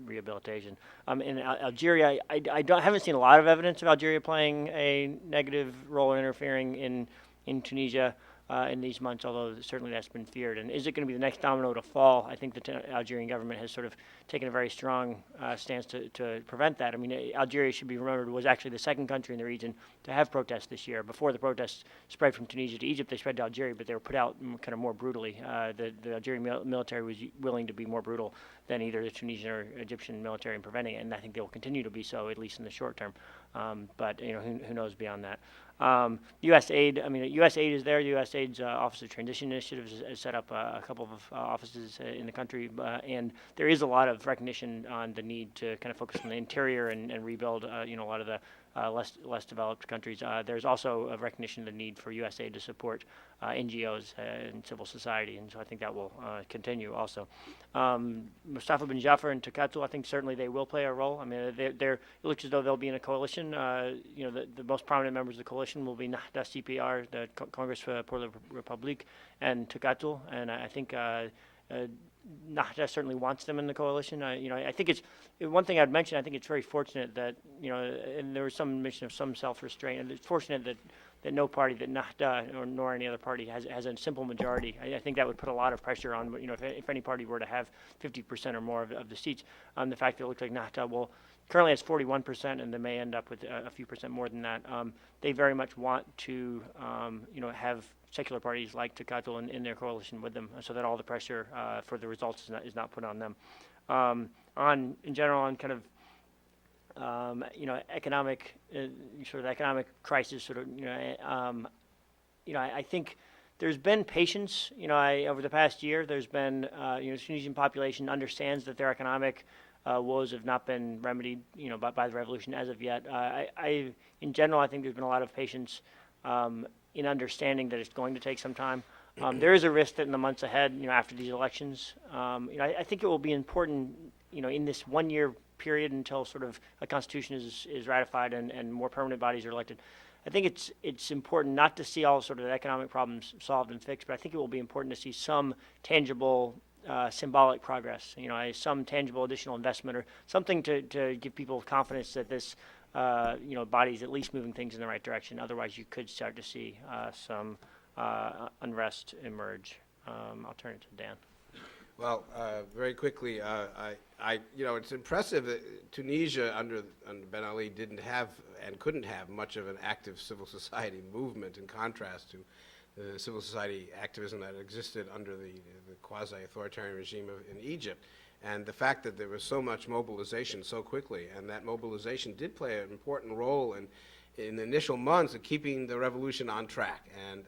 rehabilitation. In Algeria, I haven't seen a lot of evidence of Algeria playing a negative role or interfering in Tunisia in these months, although certainly that's been feared. And is it going to be the next domino to fall? I think the Algerian government has sort of taken a very strong stance to prevent that. I mean, Algeria, should be remembered, was actually the second country in the region to have protests this year. Before the protests spread from Tunisia to Egypt, they spread to Algeria, but they were put out kind of more brutally. The Algerian military was willing to be more brutal than either the Tunisian or Egyptian military in preventing it, and I think they will continue to be so, at least in the short term. But who knows beyond that. U.S. aid, U.S. aid is there. U.S. aid's Office of Transition Initiatives has set up a couple of offices in the country, and there is a lot of recognition on the need to kind of focus on the interior and rebuild, a lot of the less developed countries. There's also a recognition of the need for U.S. aid to support NGOs and civil society, and so I think that will continue also. Mustafa bin Jafar and Takatul, I think certainly they will play a role. I mean, it looks as though they'll be in a coalition. The most prominent members of the coalition will be Nahda CPR, the Congress for la République, and Takatul, and I think Nahda certainly wants them in the coalition. I think it's one thing I'd mention. I think it's very fortunate that and there was some mention of some self-restraint, and it's fortunate that no party, that Nahda nor any other party has a simple majority. I think that would put a lot of pressure on. If any party were to have 50% or more of the seats, the fact that it looks like Nahda currently has 41%, and they may end up with a few percent more than that. They very much want to have secular parties like Takatul in their coalition with them, so that all the pressure for the results is not put on them. In general, on kind of economic crisis, I think there's been patience. Over the past year, there's been the Tunisian population understands that their economic woes have not been remedied, by the revolution as of yet. In general, I think there's been a lot of patience in understanding that it's going to take some time. There is a risk that in the months ahead, after these elections, I think it will be important, in this 1 year period until sort of a constitution is ratified and more permanent bodies are elected. I think it's important not to see all sort of the economic problems solved and fixed, but I think it will be important to see some tangible symbolic progress, some tangible additional investment or something to give people confidence that this body's at least moving things in the right direction. Otherwise, you could start to see some unrest emerge. I'll turn it to Dan. Well, very quickly, it's impressive that Tunisia under Ben Ali didn't have and couldn't have much of an active civil society movement, in contrast to the civil society activism that existed under the quasi-authoritarian regime in Egypt. And the fact that there was so much mobilization so quickly, and that mobilization did play an important role in the initial months of keeping the revolution on track. And,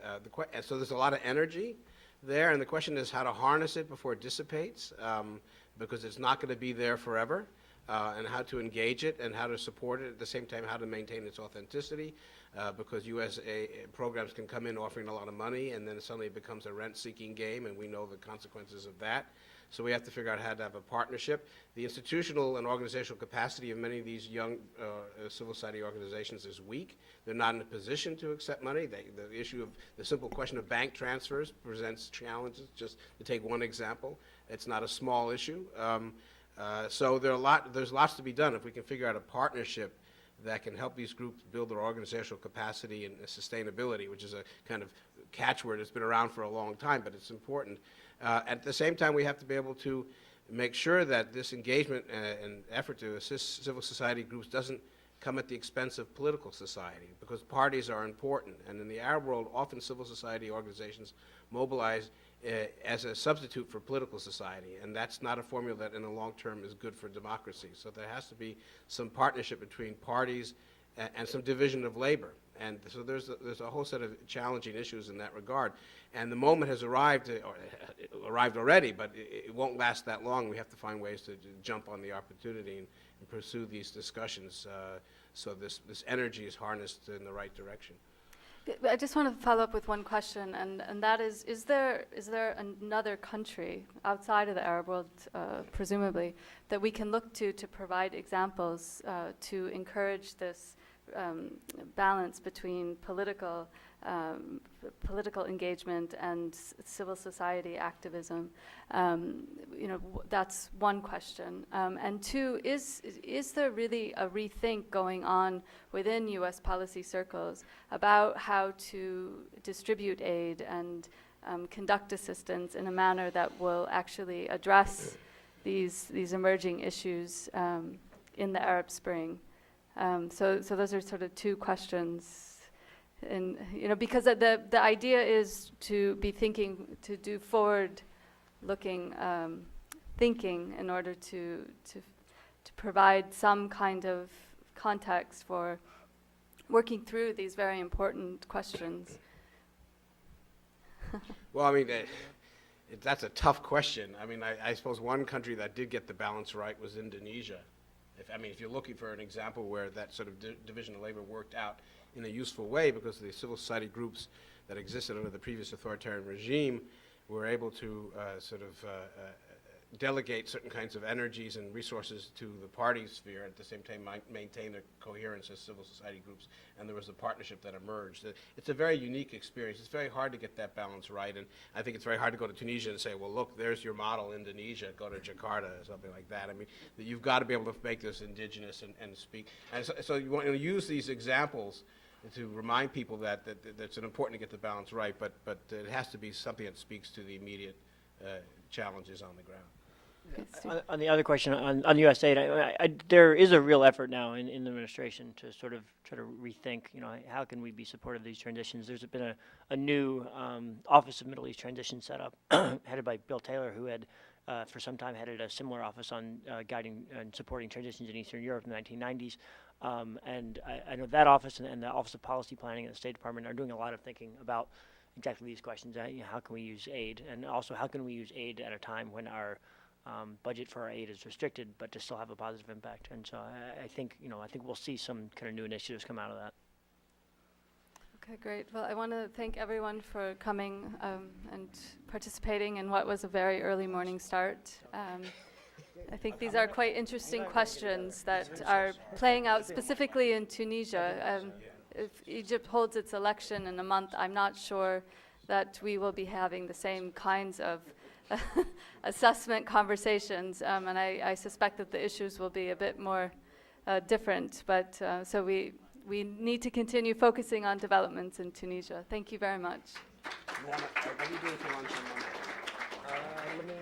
and so there's a lot of energy there, and the question is how to harness it before it dissipates, because it's not going to be there forever, and how to engage it and how to support it at the same time, how to maintain its authenticity, because USA programs can come in offering a lot of money, and then suddenly it becomes a rent-seeking game, and we know the consequences of that. So we have to figure out how to have a partnership. The institutional and organizational capacity of many of these young civil society organizations is weak. They're not in a position to accept money. The issue of the simple question of bank transfers presents challenges, just to take one example. It's not a small issue. So there's lots to be done if we can figure out a partnership that can help these groups build their organizational capacity and sustainability, which is a kind of catchword that's been around for a long time, but it's important. At the same time, we have to be able to make sure that this engagement and effort to assist civil society groups doesn't come at the expense of political society, because parties are important. And in the Arab world, often civil society organizations mobilize as a substitute for political society, and that's not a formula that in the long term is good for democracy. So there has to be some partnership between parties and some division of labor. And so there's a whole set of challenging issues in that regard. And the moment has arrived, or arrived already, but it won't last that long. We have to find ways to jump on the opportunity and pursue these discussions so this energy is harnessed in the right direction. I just want to follow up with one question, and that is there another country outside of the Arab world, presumably, that we can look to provide examples to encourage this balance between political engagement and civil society activism? That's one question. And two, is there really a rethink going on within U.S. policy circles about how to distribute aid and conduct assistance in a manner that will actually address these emerging issues in the Arab Spring? So those are sort of two questions. And because the idea is to be thinking, to do forward-looking thinking in order to provide some kind of context for working through these very important questions. Well, I mean, that's a tough question. I mean, I suppose one country that did get the balance right was Indonesia. If you're looking for an example where that sort of division of labor worked out in a useful way, because the civil society groups that existed under the previous authoritarian regime were able to delegate certain kinds of energies and resources to the party sphere, at the same time maintain their coherence as civil society groups, and there was a partnership that emerged. It's a very unique experience. It's very hard to get that balance right, and I think it's very hard to go to Tunisia and say, well, look, there's your model, Indonesia, go to Jakarta, or something like that. I mean, you've got to be able to make this indigenous and speak. And so you want to use these examples to remind people that it's important to get the balance right, but it has to be something that speaks to the immediate challenges on the ground. On the other question, on U.S. aid, there is a real effort now in the administration to sort of try to rethink, how can we be supportive of these transitions. There's been a new Office of Middle East Transition set up, headed by Bill Taylor, who had for some time headed a similar office on guiding and supporting transitions in Eastern Europe in the 1990s. And I know that office and the Office of Policy Planning at the State Department are doing a lot of thinking about exactly these questions. How can we use aid, and also how can we use aid at a time when our budget for our aid is restricted, but to still have a positive impact. And so I think we'll see some kind of new initiatives come out of that. Okay, great. Well, I want to thank everyone for coming and participating in what was a very early morning start. I think these are quite interesting questions that are playing out specifically in Tunisia. If Egypt holds its election in a month, I'm not sure that we will be having the same kinds of assessment conversations, and I suspect that the issues will be a bit more different, but so we need to continue focusing on developments in Tunisia. Thank you very much. What are you doing for lunch on Monday? Let me